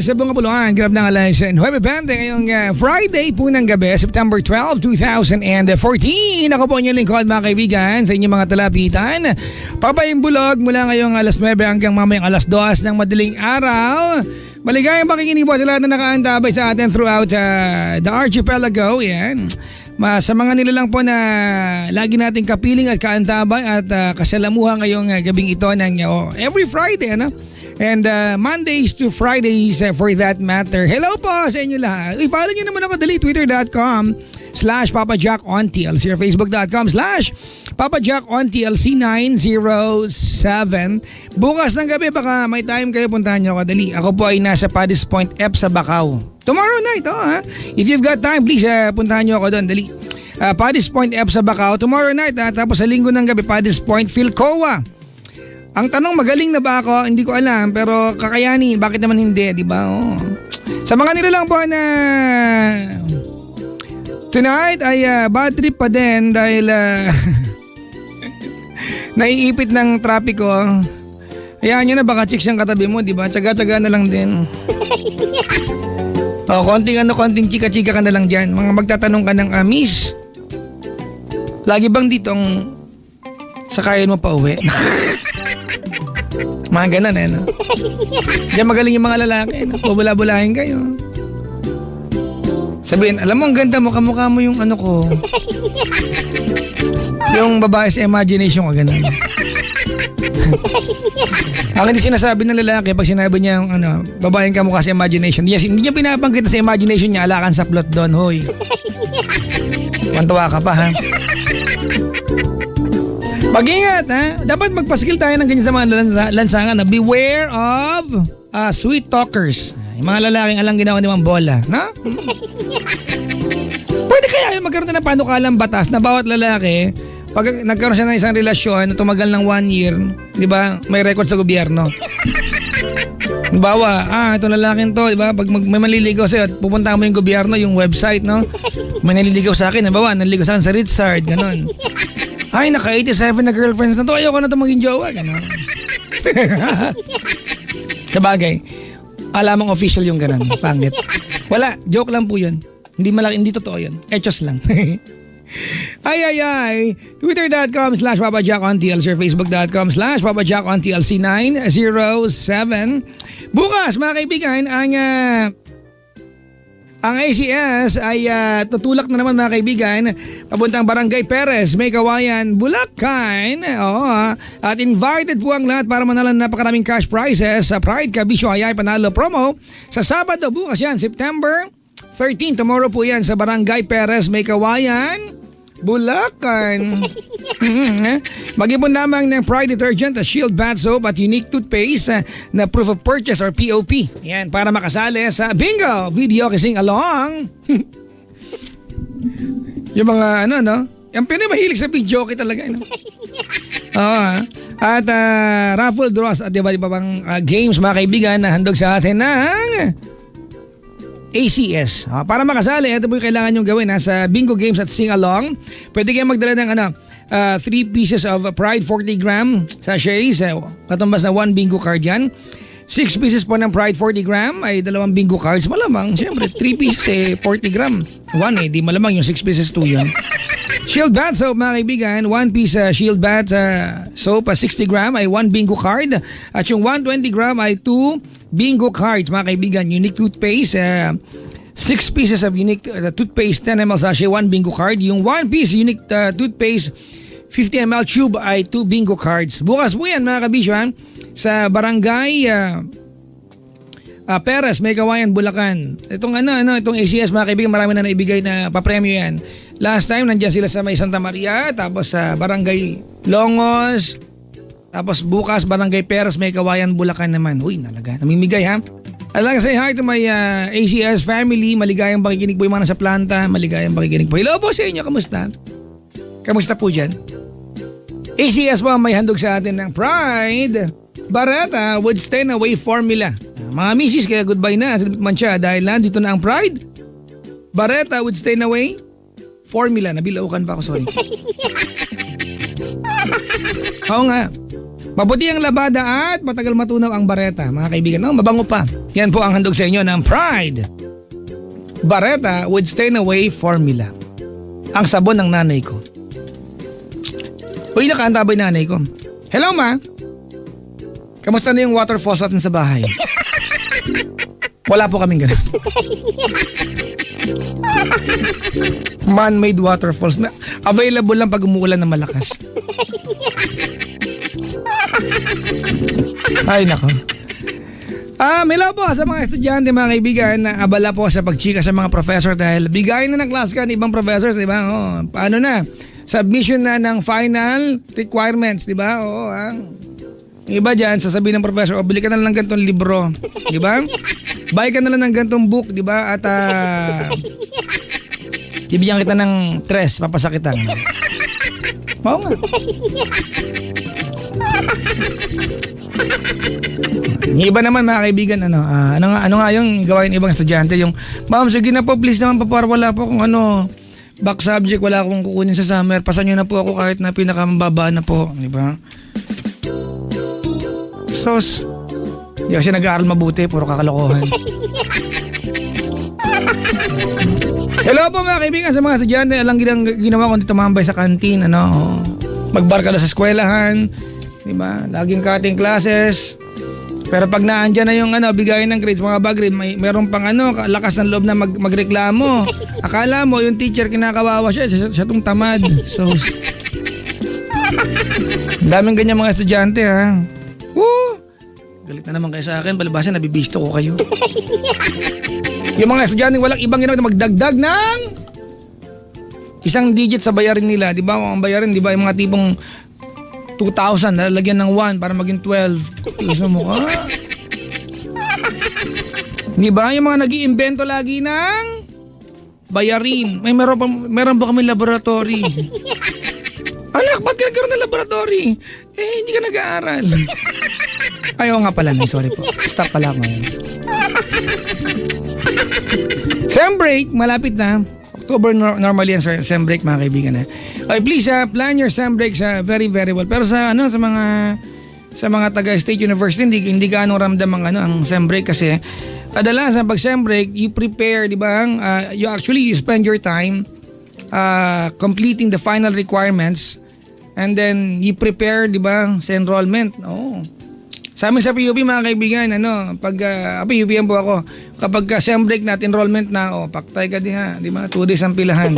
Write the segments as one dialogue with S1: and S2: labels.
S1: sa Bunga Buluan, Grab ng Alas 9:20 ngayong Friday po ng gabi, September 12, 2014. Ako po inyong lingkod mga kaibigan sa inyong mga talapitan. Papayong Bulog mula ngayong alas 9 hanggang mamayang alas 2 ng madaling araw. Maligayang pakikinig po sa lahat na nakaantabay sa atin throughout the archipelago. Yan. Sa mga nilalang po na lagi nating kapiling at kaantabay at kasalamuhan ngayong gabing ito ng every Friday, ano? And Mondays to Fridays for that matter. Hello po sa inyo lahat. I-follow nyo naman ako dali, twitter.com/PapaJackOnTLC or facebook.com/PapaJackOnTLC907. Bukas ng gabi baka may time kayo, puntahan nyo ako dali. Ako po ay nasa Paddy's Point F sa Bacau. Tomorrow night, ha? If you've got time, please puntahan nyo ako doon dali. Paddy's Point F sa Bacau tomorrow night, tapos sa linggo ng gabi Paddy's Point Philcoa. Ang tanong, magaling na ba ako? Hindi ko alam, pero kakayanin. Bakit naman hindi, di ba? Oh. Sa mga nilalang po na tonight ay bad trip pa din dahil naiipit ng trapiko. Hayaan nyo na, baka chicks yung katabi mo, di ba? Tsaga-tsaga na lang din. Konting chika-chika ka na lang dyan. Mga magtatanong ka ng miss, lagi bang ditong sakayin mo pa uwi? Mga ganon no? Diyan magaling yung mga lalaki, no? Bubula-bulahin kayo. Sabihin, alam mo ang ganda mo, kamukha mo yung ano ko. Yung babae sa imagination ko, ganon. Ang hindi sinasabi ng lalaki pag sinabi niya yung babaeng kamukha sa imagination, hindi niya pinapanggit sa imagination niya, alakan sa plot doon, hoy. Mantuwa ka pa, ha? Mag-ingat, ha? Dapat magpaskil tayo ng ganyan sa mga lansangan na beware of sweet talkers. Yung mga lalaking alang ginawa ni Mang Bola, na? Pwede kaya magkaroon ng panukalang batas na bawat lalaki, pag nagkaroon siya ng isang relasyon na tumagal ng 1 year, di ba, may record sa gobyerno. Bawa, itong lalaking to, di ba, pag may manliligaw sa'yo at pupunta mo yung gobyerno, yung website, no? May naliligaw sa akin, bawa, naliligaw sa akin sa Richard, ganon. Ay, naka-87 na girlfriends na to. Ayoko na ito maging jowa. Gano'n. Sabagay, alamang official yung gano'n. Pangit. Wala, joke lang po yun. Hindi malaki, hindi totoo yun. Echos lang. ay. Twitter.com/PapaJackOnTLC or Facebook.com/PapaJackOnTLC907. Bukas, mga kaibigan, ang ACS ay tutulak na naman mga kaibigan papuntang Barangay Perez, May Kawayan, Bulacan. At invited po ang lahat para manalan napakaraming cash prizes sa Pride Kabisyo Hayay Panalo promo sa Sabado. Bukas yan, September 13. Tomorrow po yan sa Barangay Perez, May Kawayan, Bulacan. Mag-ipon lamang ng Pride Detergent, Shield Bath Soap at Unique Toothpaste na Proof of Purchase or POP. Yan, para makasali sa Bingo Video Kissing Along. Yung mga no? Yung pinamahilig sa video okay talaga. At raffle draws at iba bang games mga kaibigan na handog sa atin ng ACS. Para makasali, ito po yung kailangan nyo gawin sa Bingo Games at Sing Along. Pwede kayo magdala ng 3 pieces of Pride 40 gram sachets, katumbas na 1 bingo card yan. 6 pieces po ng Pride 40 gram ay 2 bingo cards. Malamang, siyempre, 3 pieces 40 gram. 1 di malamang yung 6 pieces 2 yan. Shield Bath Soap mga kaibigan, 1 piece Shield Bath Soap 60 gram ay 1 bingo card. At yung 120 gram ay 2 bingo cards mga kaibigan. Unique Toothpaste, 6 pieces of Unique Toothpaste 10 ml sachet, 1 bingo card. Yung 1 piece Unique Toothpaste 50 ml tube ay 2 bingo cards. Bukas po yan mga kabisyo sa Barangay Perez, May Kawayan, Bulacan. Itong itong ACS mga kaibigan, marami na naibigay na papremyo yan. Last time nandiyan sila sa May Santa Maria, tapos sa Barangay Longos, tapos bukas Barangay Perez, May Kawayan, Bulacan naman. Uy, nalaga, namimigay ha. I'd like to say hi to my ACS family. Maligayang pakikinig po yung mga nasa planta. Maligayang pakikinig po. Hello po sa inyo, kamusta? Kamusta po dyan? ACS po may handog sa atin ng Pride Barretta Wood Stay Away Formula. Mga misis, kaya goodbye na. Silipit man siya dahil dito na ang Pride Barretta Wood Stay Away Formula. Nabilaukan pa ako, sorry. Oo nga. Mabuti ang labada at matagal matunaw ang bareta, mga kaibigan. No, mabango pa. Yan po ang handog sa inyo ng Pride Bareta with Stain Away Formula. Ang sabon ng nanay ko. Uy, nakaantabay nanay ko. Hello, ma. Kamusta na yung water faucet natin sa bahay? Wala po kaming ganun. Man-made waterfalls. Available lang pag umuulan ng malakas. Ay, nako. May love po sa mga estudyante, mga kaibigan, na abala po sa pagchika sa mga professor dahil bigayin na ng class ka ng ibang professors, di ba? Paano na? Submission na ng final requirements, di ba? Yung iba dyan, sasabihin ng professor, bili ka na lang ng gantong libro, di ba? Buy ka na lang ng gantong book, di ba? At bibigyan kita ng tres, papasakitan. Oo nga. Yung iba naman, mga kaibigan, ano nga yung gawain ng ibang estudyante, yung, ma'am, sige na po, please naman, para wala po kung back subject, wala akong kukunin sa summer, pasan nyo na po ako kahit na pinakamababa na po, di ba? Sos, di kasi nag-aaral mabuti, puro kakalokohan. Hello po, mga kaibigan, sa mga estudyante, alang ginawa ko dito tumambay sa kantin, magbarka na sa eskwelahan, di ba? Laging cutting classes. Pero pag naandyan na yung bigayin ng grades, mga bag grade, mayroon pang lakas ng loob na magreklamo. Akala mo yung teacher kinakawawa siya tong tamad. So, daming ganyan mga estudyante, ha. Galit na naman kayo sa akin, palibasan nabibisto ko kayo. Yung mga estudyante walang ibang ginawa na magdagdag ng isang digit sa bayarin nila, di ba? Ang bayarin, di ba, yung mga tipong 2,000, lalagyan ng 1 para maging 12. Gusto mo ka? Di ba? Yung mga nag-iimbento lagi ng bayarin. Meron ba kami laboratory? Anak, ba't ka nagkaroon ng laboratory? Hindi ka nag-aaral. Ayaw nga pala, sorry po. Stop pala ako ngayon. Sem break, malapit na. October normally yan, sem break, mga kaibigan. Okay, please plan your sem breaks very very well. Pero sa mga taga State University hindi gaano ramdam ang sem break kasi kadalasan pag sem break you prepare, di ba? You spend your time completing the final requirements and then you prepare, di ba, sa enrollment. Sa amin sa PUP, mga kaibigan, pag PUP po ako, kapag sem break na at enrollment na, paktay ka di ba? 2 days ang pilahan.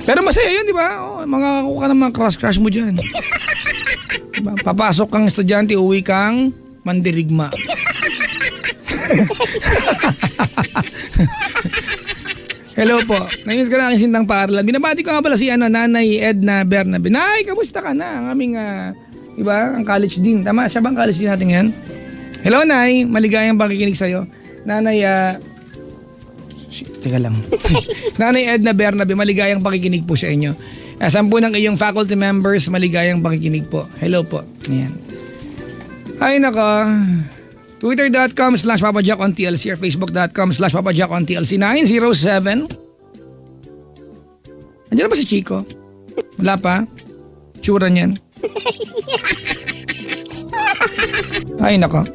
S1: Pero masaya yun, di ba? Makakakuha ka ng mga crush mo dyan. Diba? Papasok kang estudyante, uwi kang mandirigma. Hello po. Namiss ko na aking sintang paaralan. Binabati ko nga pala si Nanay Edna Bernabe. Nay, kamusta ka na? Ang aming, diba? Ang college dean. Tama, siya bang college dean natin ngayon? Hello, Nay. Maligayang pakikinig sa'yo. Nanay, teka lang. Nanay Edna Bernabe, maligayang pakikinig po sa inyo. 10 ng iyong faculty members, maligayang pakikinig po. Hello po. Ayan. Ay, nako. Twitter.com/PapaJackOnTLC or Facebook.com/PapaJackOnTLC 907. Andiyan na ba si Chico? Wala pa? Tsura niyan. Ay, nako.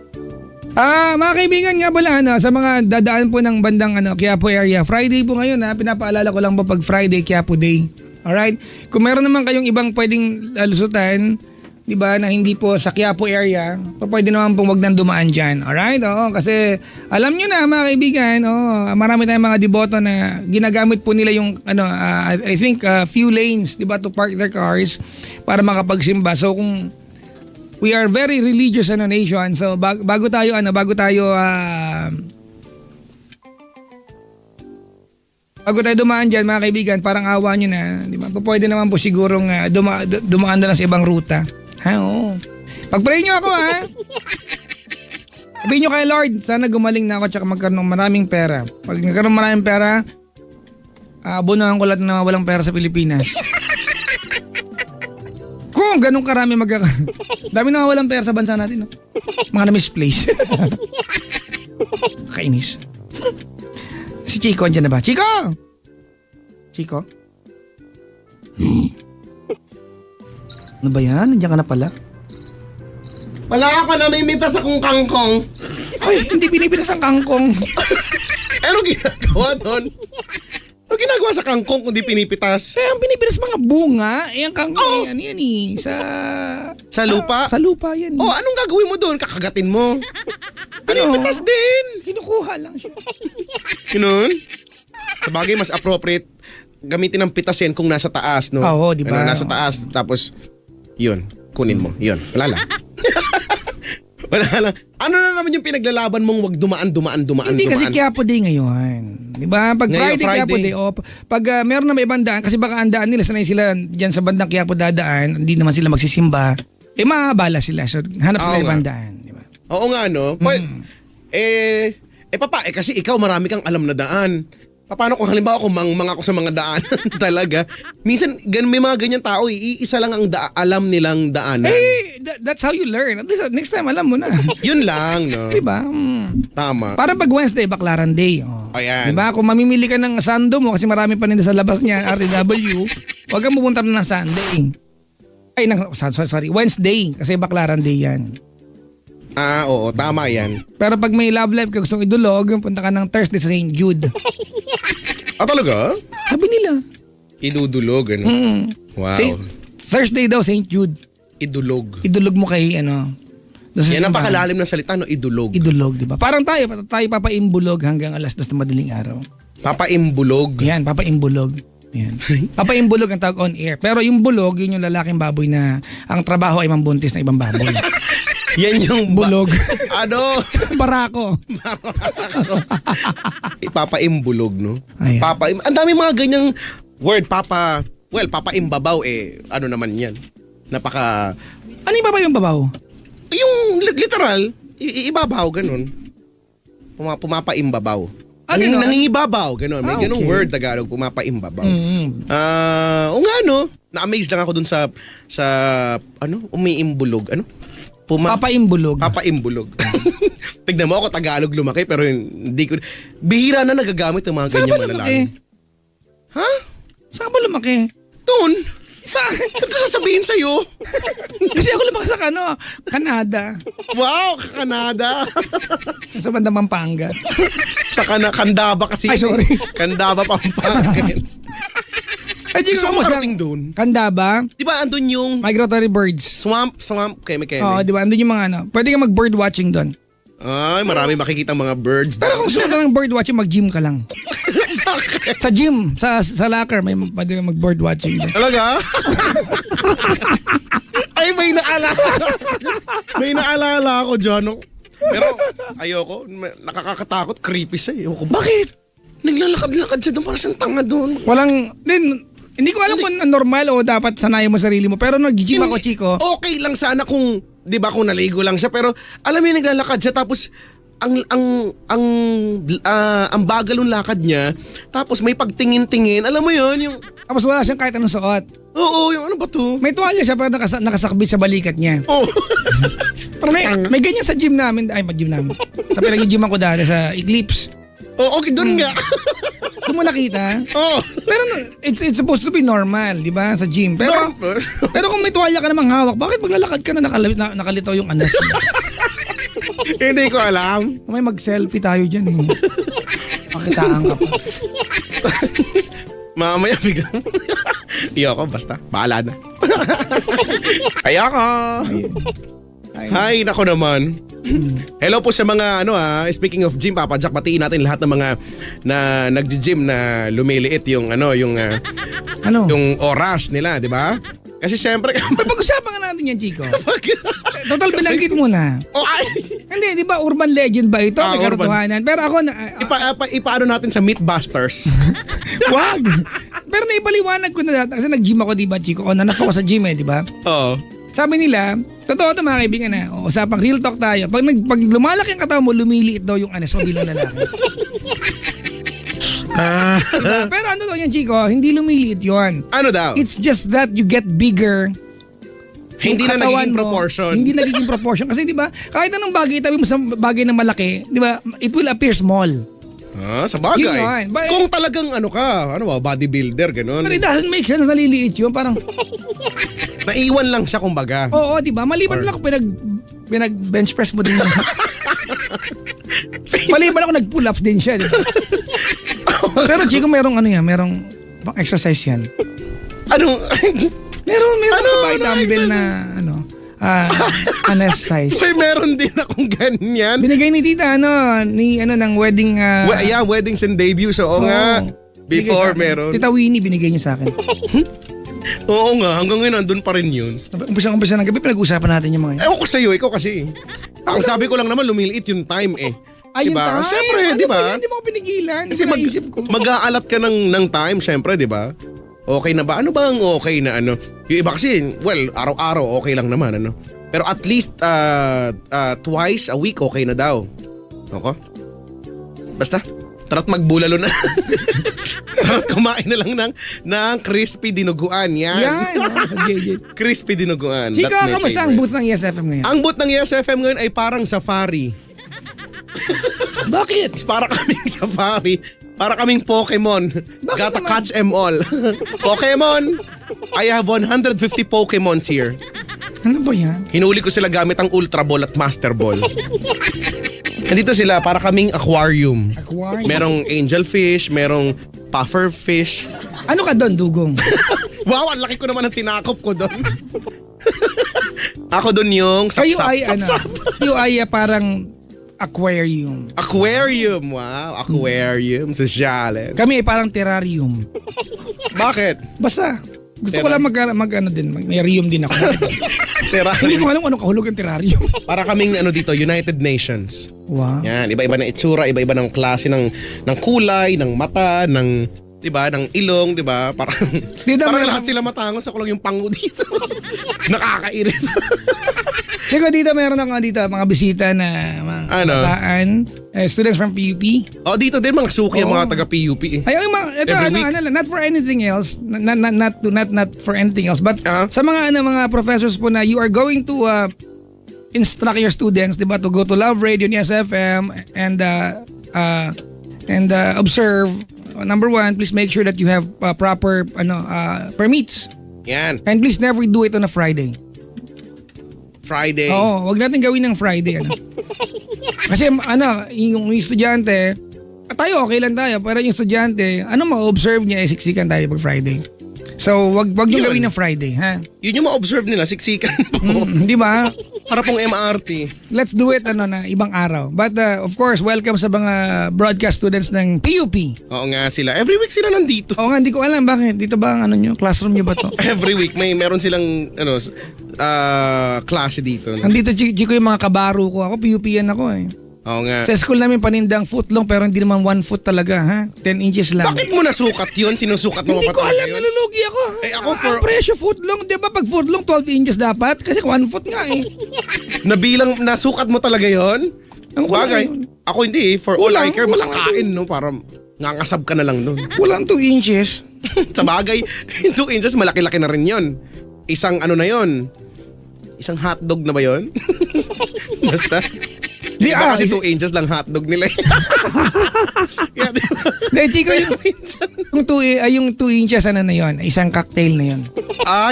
S1: Mga kaibigan nga pala, sa mga dadaan po ng bandang Quiapo area, Friday po ngayon, pinapaalala ko lang po pag Friday, Quiapo Day. Alright? Kung meron naman kayong ibang pwedeng lusutan, di ba, na hindi po sa Quiapo area, pwede naman pong wag nang dumaan dyan. Alright? Kasi alam nyo na, mga kaibigan, marami tayong mga deboto na ginagamit po nila yung, I think, few lanes, di ba, to park their cars para makapagsimba. So, kung we are very religious nation, so bago tayo dumaan dyan, mga kaibigan, parang awa nyo na, di ba? Pwede naman po sigurong dumaan na lang sa ibang ruta. Oo. Pag-pray nyo ako, ha? Sabihin nyo kay Lord, sana gumaling na ako tsaka magkaroon ng maraming pera. Pag nagkaroon ng maraming pera, abunuhan ko lahat na walang pera sa Pilipinas. Kung ganun karami dami na walang pera sa bansa natin, no? Mga na-misplace. Kainis. Si Chico, andyan na ba? Chico! Chico? Ano ba yan? Nandiyan ka na pala?
S2: Wala ako namimitas akong kangkong.
S1: Ay, hindi pinipitas ang kangkong.
S2: Ano ginagawa doon? Ano ginagawa sa kangkong kung di pinipitas?
S1: Kaya ang pinipitas mga bunga, ang kangkong yan eh.
S2: Sa lupa?
S1: Sa lupa yan.
S2: Oh, anong gagawin mo doon? Kakagatin mo. Pinipitas din.
S1: Kinukuha lang siya.
S2: Ganun? Sabagay, mas appropriate gamitin ng pitas yan kung nasa taas, no?
S1: Oo, di ba?
S2: Nasa taas, tapos, yun, kunin mo. Yun, wala lang. Wala lang. Ano na naman yung pinaglalaban mong wag dumaan?
S1: Hindi kasi Quiapo Day ngayon. Di ba? Pag
S2: Ngayon,
S1: Friday, Quiapo Day, pag meron na may ibang daan, kasi baka ang daan nila, sanay sila dyan sa bandang Quiapo dadaan, hindi naman sila magsisimba, maabala sila. So, hanap sila ibang daan. Di ba?
S2: Oo nga, no? Kasi ikaw marami kang alam na daan. Paano kung halimbawa kung mangmang ako sa mga daan talaga? Minsan may mga ganyan tao, iisa lang ang alam nilang daanan.
S1: That's how you learn. At least next time alam mo na.
S2: Yun lang, no?
S1: Diba?
S2: Tama.
S1: Parang pag Wednesday, Baklaran Day.
S2: Ayan.
S1: Diba? Kung mamimili ka ng sando mo, kasi marami pa nila sa labas niya, RTW, huwag kang pupunta na ng Sunday. Wednesday, kasi Baklaran Day yan.
S2: Oo, tama yan.
S1: Pero pag may love life ka gustong idulog, punta ka ng Thursday sa St. Jude.
S2: Talaga?
S1: Sabi nila.
S2: Idudulog, ano? Wow.
S1: Thursday daw, St. Jude.
S2: Idulog.
S1: Idulog mo kay,
S2: Yan ang pakalalim ng salita, no? Idulog.
S1: Idulog, di ba? Parang tayo papaimbulog hanggang alas 2 na madaling araw.
S2: Papaimbulog?
S1: Yan, papaimbulog. Yan. Papaimbulog ang tawag on air. Pero yung bulog, yun yung lalaking baboy na ang trabaho ay mambuntis na ibang baboy.
S2: Yan yung
S1: bulog.
S2: Barako.
S1: Barako.
S2: Ipapaimbulog, no?
S1: Ayan.
S2: Ang dami mga ganyang word, papaimbabaw, ano naman yan? Napaka...
S1: Ano yung babaw yung babaw?
S2: Yung literal, ibabaw, ganun. Pumapaimbabaw. Nangingibabaw, ganun. May ganung word Tagalog, pumapaimbabaw. O nga, no? Na-amaze lang ako dun sa umiimbulog,
S1: Papaimbulog.
S2: Tignan mo ako Tagalog lumaki pero hindi ko... Bihira na nagagamit ng mga ganyan malalaki. Ha?
S1: Saan ba lumaki?
S2: Doon.
S1: Saan?
S2: Ba't ko sasabihin sa'yo?
S1: Kasi ako lumaki sa Canada.
S2: Wow, Canada.
S1: Sa bandang Pampanga.
S2: Sa Candaba kasi.
S1: Ay, sorry.
S2: Candaba, Pampanga.
S1: Ay, di
S2: gusto mo karating doon?
S1: Candaba?
S2: Di ba andun yung...
S1: Migratory birds.
S2: Swamp, keme.
S1: Oo, di ba? Andun yung mga Pwede ka mag-bird watching doon.
S2: Ay, marami makikita mga birds.
S1: Pero kung gusto ka ng bird watching, mag-gym ka lang. Sa gym, sa locker, pwede ka mag-bird watching doon.
S2: Talaga? Ay, may naalala ako dyan. No? Pero ayoko, nakakatakot, creepy siya.
S1: Bakit?
S2: Naglalakad-lakad siya doon para siyang tanga doon.
S1: Hindi ko alam kung normal o dapat sanayin mo sarili mo. Pero nag-gym ako, Chico.
S2: Okay lang sana kung, di ba, kung naligo lang siya. Pero alam mo yung naglalakad siya tapos ang bagal ng lakad niya. Tapos may pagtingin-tingin. Alam mo yun, yung...
S1: Tapos wala siyang kahit anong suot.
S2: Oo, yung ano ba to?
S1: May tuwalya siya pero nakasakbit sa balikat niya.
S2: Oo.
S1: Pero may ganyan sa gym namin. Ay, mag-gym namin. Tapos nag-gym ako dati sa Eclipse.
S2: Oo, okay, doon nga.
S1: Kung mo nakita?
S2: Oo.
S1: Pero it's supposed to be normal, di ba? Sa gym. Pero kung may tuwalya ka namang hawak, bakit maglalakad ka na nakalitaw yung anas mo?
S2: Hindi ko alam.
S1: May mag-selfie tayo dyan eh. Pakitaan ka pa.
S2: Mamaya biglang. Iyoko, basta. Bahala na. Ayoko. Hi, nako naman. Hello po sa mga speaking of gym, Papa Jack, batiin natin lahat ng mga na nagji-gym na lumiliit yung yung oras nila, di ba? Kasi syempre
S1: pag-usapan nga natin yan, Chico. Total binanggit mo na. Hindi, di ba urban legend ba ito? May katotohanan. Pero ako
S2: ipaano natin sa Mythbusters.
S1: Wag. Pero naipaliwanag ko na kasi nag-gym ako, di ba, Chico? Nanap ako sa gym di ba?
S2: Oo.
S1: Sabi nila, totoo ito mga kaibigan na, usapang real talk tayo. Pag lumalaki ang katawan mo, lumiliit daw yung anas mo bilang lalaki. Diba? Pero ano daw yan, Chico? Hindi lumiliit yun.
S2: Ano daw?
S1: It's just that you get bigger.
S2: Hindi na nagiging proportion.
S1: Hindi nagiging proportion. Kasi di ba, kahit anong bagay, itabi mo sa bagay na malaki, di ba, it will appear small.
S2: Sa bagay. Kung talagang bodybuilder, gano'n.
S1: But it doesn't make sense, naliliit yun. Parang...
S2: Naiwan lang siya, kumbaga.
S1: Oo, di ba? Maliban lang pinag-bench press mo din. Maliban ako nag-pull ups din siya. Diba? Pero Chico, merong pang exercise yan.
S2: Anong?
S1: Meron sa bahay dumbbell na exercise.
S2: Meron din akong ganyan.
S1: Binigay ni tita ng wedding
S2: weddings and debuts. Oo nga. Before meron.
S1: Tita Winnie binigay niya sa akin.
S2: Oo nga, hanggang ngayon nandun pa rin yun.
S1: Umpisa ng gabi pinag-usapan natin yung mga yun.
S2: Ewan ko sa'yo, ikaw kasi. Ang sabi ko lang naman, lumiliit yung time eh.
S1: Ay,
S2: diba? Siyempre, di ba?
S1: Hindi mo ko pinigilan.
S2: Kasi mag-aalat ka ng time, siyempre, di ba? Okay na ba? Ano ba ang okay na ano? Yung iba kasi, well, araw-araw okay lang naman, ano? Pero at least twice a week okay na daw. Okay? Basta, tara't magbulalo na. Tara't kumain na lang ng crispy dinuguan. Yan.
S1: Sa JJ.
S2: Crispy dinuguan.
S1: Chico, kamusta ang booth ng ESFM ngayon?
S2: Ang booth ng ESFM ngayon ay parang safari.
S1: Bakit?
S2: Para kaming safari. Para kaming Pokemon.
S1: Bakit
S2: Gotta
S1: naman?
S2: catch them all. Pokemon! I have 150 Pokemons here.
S1: Ano ba yan?
S2: Hinuli ko sila gamit ang Ultra Ball at Master Ball. Nandito sila para kaming aquarium. Merong angelfish, merong pufferfish.
S1: Ano ka doon, dugong?
S2: Wow, ang laki ko naman ang sinakop ko doon. Ako doon yung sapsap.
S1: You ay parang aquarium.
S2: Aquarium, wow. Aquarium, sosyal.
S1: Kami ay parang terrarium.
S2: Bakit?
S1: Basta, gusto ko lang may rium din ako. Hindi ko alam kung anong kahulog yung terrarium.
S2: Para kaming dito, United Nations.
S1: Wow.
S2: Yan, iba-iba ng itsura, iba-iba ng klase ng kulay, ng mata, ng 'di ba, ng ilong, 'di ba? Parang lahat sila matangos, ako lang yung pango dito. Nakakairit.
S1: Siguro dito meron ako mga bisita na mga kabataan, students from PUP.
S2: Dito din mga suki ang mga taga PUP.
S1: Ay, not for anything else, not for anything else, but sa mga professors po na you are going to instruct your students, 'di ba, to go to Love Radio ni SFM and observe. Number one, please make sure that you have proper permits.
S2: Yan.
S1: And please never do it on a Friday. Oo, wag natin gawin ng Friday. Kasi yung estudyante, tayo okay lang tayo, pero yung estudyante, ma-observe niya, siksikan tayo pag Friday. So, wag yung gawin ng Friday, ha?
S2: Yun yung ma-observe nila, siksikan po.
S1: Di ba?
S2: Para pong MRT.
S1: Let's do it na ibang araw. But of course, welcome sa mga broadcast students ng PUP.
S2: Oo nga sila. Every week sila nandito.
S1: Oo nga, hindi ko alam bakit. Dito ba ang nyo? Classroom nyo ba to?
S2: Every week meron silang klase dito.
S1: Nandito, Chico, yung mga kabaro ko. Ako, PUP-yan ako eh.
S2: Oo nga.
S1: Sa school namin panindang footlong pero hindi naman 1 foot talaga, ha? 10 inches lang.
S2: Bakit mo nasukat yun? Sinusukat mo
S1: hindi
S2: pa
S1: ko
S2: talaga
S1: alam,
S2: yun?
S1: nalulugi ako.
S2: Ako
S1: ang presyo footlong, di ba pag footlong 12 inches dapat? Kasi 1 foot nga eh.
S2: Nasukat mo talaga yun? Bagay. Ako hindi eh. For all I care, makakain, no? Para ngangasab ka na lang doon.
S1: Walang 2 inches.
S2: Sa bagay, 2 inches, malaki-laki na rin yun. Isang na yun? Isang hotdog na ba yun? Basta. Di ba kasi 2 inches lang hotdog nila.
S1: Chico, yung 2 inches na yun, isang cocktail na yun.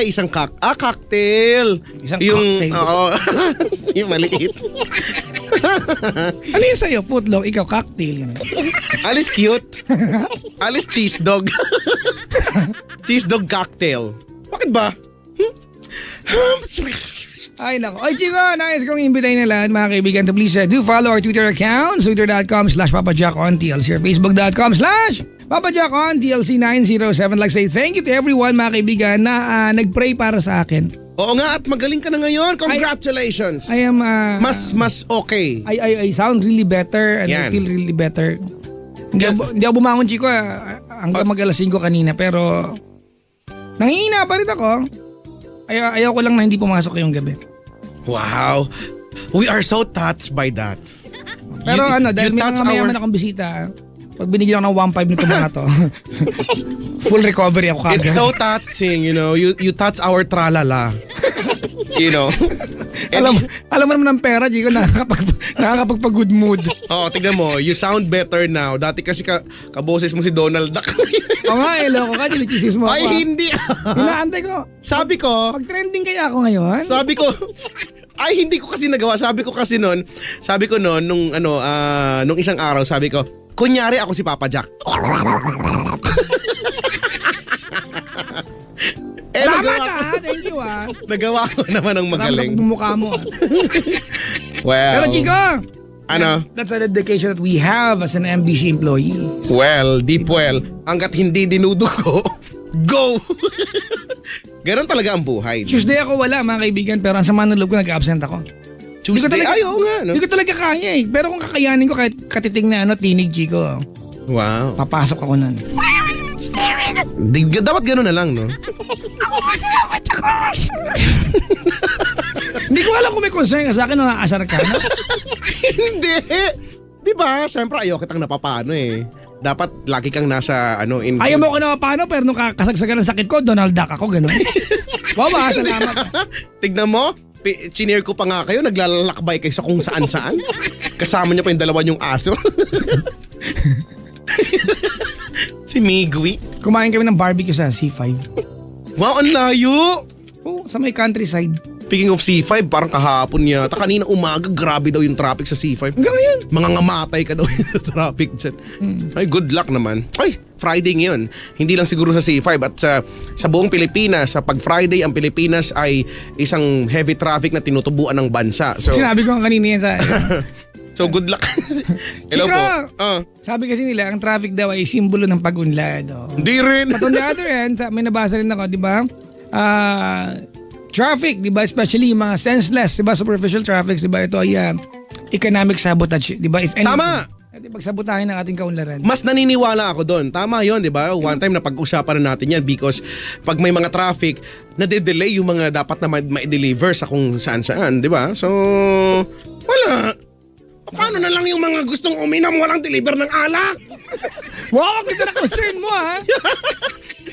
S2: Isang cocktail.
S1: Isang cocktail.
S2: Oo. Yung maliit.
S1: Ano yun sa'yo? Footlong, ikaw cocktail.
S2: Alice cute. Alice cheese dog. Cheese dog cocktail. Bakit ba?
S1: Ay nako. Ay Chico, nais kong imbitahin na lahat mga kaibigan to please do follow our Twitter accounts, twitter.com/PapaJackOnTLC or facebook.com/PapaJackOnTLC907. Like say thank you to everyone mga kaibigan na nag-pray para sa akin.
S2: Oo nga at magaling ka na ngayon. Congratulations.
S1: I am
S2: mas okay.
S1: I sound really better and I feel really better. Hindi ako bumangon Chico hanggang mag-alas 5 kanina pero nangihina pa rin ako. Ayaw ko lang na hindi pumasok ngayong gabi.
S2: Wow. We are so touched by that.
S1: Pero dahil may mga mayaman akong bisita, pag binigyan ako ng 1.5 nito mga to, full recovery ako kagad.
S2: It's so touching, you know. You touch our tralala. You know.
S1: Alam mo naman ng pera, Chico, nakakapagpa-good mood.
S2: Oo, tignan mo. You sound better now. Dati kasi kaboses mo si Donald Duck.
S1: Oo nga, loko ka, chinichisis mo ako.
S2: Ay, hindi.
S1: Inaantay ko.
S2: Sabi ko.
S1: Pag-trending kaya ako ngayon.
S2: Sabi ko, Ay, hindi ko kasi nagawa. Sabi ko noon, nung isang araw, sabi ko, kunyari ako si Papa Jack.
S1: Salamat thank you
S2: Nagawa ko naman ng magaling.
S1: Salamat bumukha mo.
S2: Well.
S1: Pero Chico,
S2: ano?
S1: That's a dedication that we have as an MBC employee.
S2: Well, deep well. Hanggat hindi dinudugo, go! Ganon talaga ang buhay.
S1: Tuesday ako wala mga kaibigan, pero ang sama ng loob ko nag-absent ako.
S2: Tuesday? Oo nga. No?
S1: Hindi ko talaga kaya eh. Pero kung kakayanin ko kahit katiting na tinig, Chico.
S2: Wow.
S1: Papasok ako nun.
S2: Dapat gano'n na lang, no?
S1: Ako kasi ako, Hindi ko alam kung may concern ka sa akin o aasar ka. No?
S2: Hindi. Di ba? Siyempre ayaw kitang napapano eh. Dapat lagi kang nasa
S1: Ayaw mo ko na paano pero nung kasagsagan ng sakit ko, Donald Duck ako, gano'n. Wow, salamat.
S2: Tignan mo, chineer ko pa nga kayo, naglalakbay kayo sa kung saan-saan. Kasama niyo pa yung dalawa niyong aso. Si Migwi.
S1: Kumain kami ng barbecue sa C5.
S2: Wow, ang layo!
S1: Oo, sa may countryside.
S2: Speaking of C5, parang kahapon yata. Kanina umaga, grabe daw yung traffic sa C5.
S1: Hanggang ngayon.
S2: Mga ngamatay ka daw yung traffic dyan. Ay, good luck naman. Ay, Friday ngayon. Hindi lang siguro sa C5 at sa buong Pilipinas, sa pag-Friday, ang Pilipinas ay isang heavy traffic na tinutubuan ng bansa. So,
S1: sinabi ko ang kanina yan sa...
S2: So, good luck. Hello po.
S1: Sabi kasi nila, ang traffic daw ay simbolo ng pag-unlad.
S2: Hindi rin.
S1: But on the other hand, may nabasa rin ako, di ba? Traffic, di ba? Especially yung mga senseless, di ba? Superficial traffic, di ba? Ito ay economic sabotage, di ba? If anything,
S2: tama!
S1: Pagsabotahin ng ating kaunlaran.
S2: Mas naniniwala ako doon. Tama yon, di ba? One time na pag-usapan na natin yan because pag may mga traffic, nade-delay yung mga dapat na ma-deliver sa kung saan-saan, di ba? So, wala. Paano na lang yung mga gustong uminom walang deliver ng alak?
S1: Wow, kita na concern mo ha.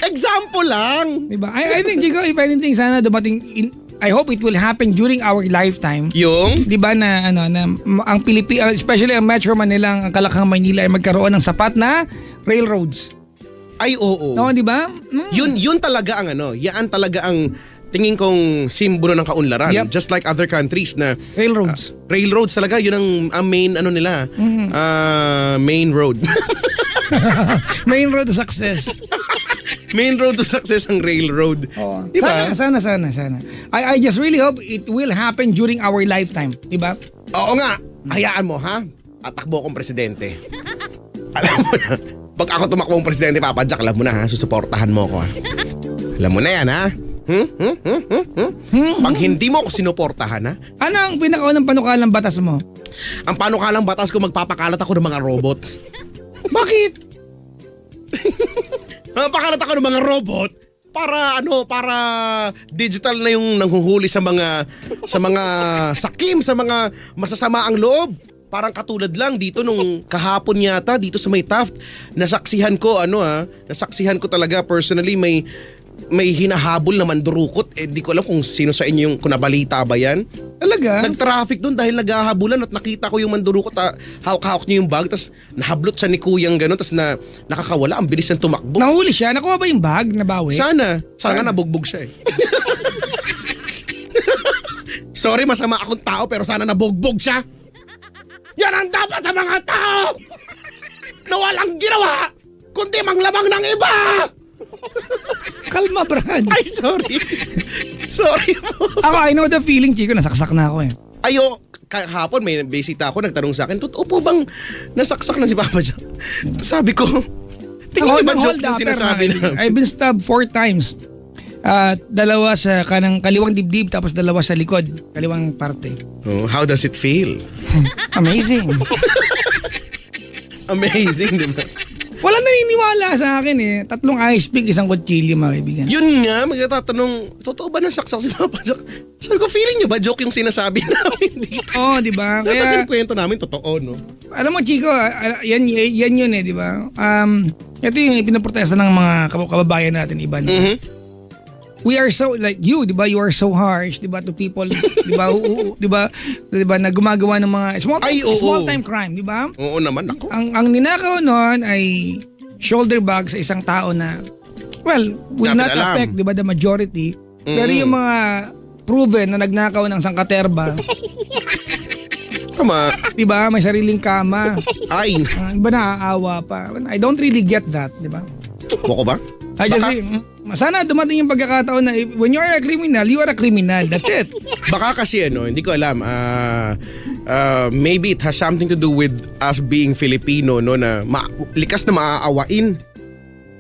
S2: Example lang.
S1: Diba? I think, Chico, if anything, sana dumating, I hope it will happen during our lifetime.
S2: Yung?
S1: Diba na, ang Pilipinas, especially ang Metro Manila, ang Kalakhang Maynila ay magkaroon ng sapat na railroads.
S2: Ay, oo.
S1: No, diba?
S2: Yun talaga ang yan talaga ang tingin kong simbolo ng kaunlaran.
S1: Yep.
S2: Just like other countries na
S1: railroads.
S2: Railroads talaga, yun ang main nila. Main road.
S1: Main road to success.
S2: Main road to success ang railroad.
S1: Oh.
S2: Diba?
S1: Sana. I just really hope it will happen during our lifetime. Diba?
S2: Oo nga. Hayaan mo, ha? Atakbo akong presidente. Alam mo na, pag ako tumakbo ang presidente, Papa Jack, alam mo na ha, susuportahan mo ko ha. Alam mo na yan ha. Pag hindi mo ako sinuportahan ha.
S1: Ano ang pinakaunang panukalang batas mo?
S2: Ang panukalang batas ko, magpapakalat ako ng mga robot.
S1: Bakit?
S2: Magpapakalat ako ng mga robot para digital na yung nanghuhuli sa mga sakim, sa mga masasama ang loob. Parang katulad lang dito nung kahapon yata dito sa may Taft, nasaksihan ko talaga personally may hinahabol na mandurukot. Di ko alam kung sino sa inyo kung nabalita ba yan.
S1: Talaga?
S2: Nag-traffic doon dahil naghahabulan at nakita ko yung mandurukot, hawak-hawak niya yung bag, tapos nahablot siya ni kuyang gano'n, tapos nakakawala, ang bilis niyang tumakbo.
S1: Nahuli siya? Nakuha ba yung bag? Nabawi?
S2: Sana nga nabugbog siya eh. Sorry, masama akong tao pero sana nabugbog siya. Yan ang dapat sa mga tao na walang ginawa kundi manglamang ng iba.
S1: Kalma, Brad.
S2: Ay, sorry. Sorry po.
S1: Ako, I know the feeling, Chico. Nasaksak na ako eh.
S2: Ayo, kahapon may bisita ako, nagtanong sa akin, totoo po bang nasaksak na si Papa Jack? Sabi ko, tingin niyo ba joke yung sinasabi na?
S1: I've been stabbed 4 times. Dalawa sa kanang kaliwang dibdib, tapos dalawa sa likod, kaliwang parte.
S2: Oh, how does it feel?
S1: Amazing.
S2: Amazing, di ba?
S1: Walang naniniwala sa akin eh. 3 ice pick, 1 kutsilyo, mga kaibigan.
S2: Yun nga, magtatanong, totoo ba nasaksak si Papa Jack? Sabi ko, feeling niyo ba joke yung sinasabi namin dito?
S1: Oo, di ba?
S2: Kaya kwento namin, totoo, no?
S1: Alam mo, Chico, yan yun eh, di ba? Ito yung pinaprotesta ng mga kababayan natin, iba. We are so, like you, di ba? You are so harsh, di ba? To people, di ba? Di ba? Na gumagawa ng mga small time crime, di ba?
S2: Oo naman, ako.
S1: Ang ninakaw noon ay shoulder bag sa isang tao na, well, will not affect, di ba, the majority. Pero yung mga proven na nagnakaw ng sangkaterba.
S2: Tama.
S1: Diba? May sariling kama.
S2: Ay.
S1: Iba naaawa pa. I don't really get that, diba?
S2: Moko ba?
S1: I just sana dumating yung pagkakataon na when you are a criminal, you are a criminal. That's it.
S2: Baka kasi hindi ko alam. Maybe it has something to do with us being Filipino, no, na likas na maaawain.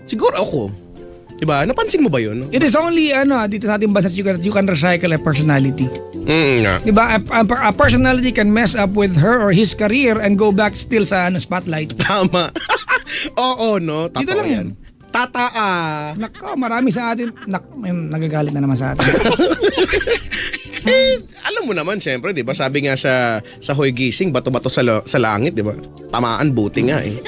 S2: Siguro ako. Diba? Napansin mo ba yun? No?
S1: It is only dito sa ating bansa you can recycle a personality.
S2: Nga.
S1: Diba? A personality can mess up with her or his career and go back still sa spotlight.
S2: Tama. Oo, no? Totoo
S1: Dito lang yan.
S2: Tataa.
S1: Nako, marami sa atin. Nagagalit na naman sa atin.
S2: Alam mo naman, syempre, di ba? Sabi nga sa Hoy Gising, bato-bato sa langit, di ba? Tamaan, buti nga eh.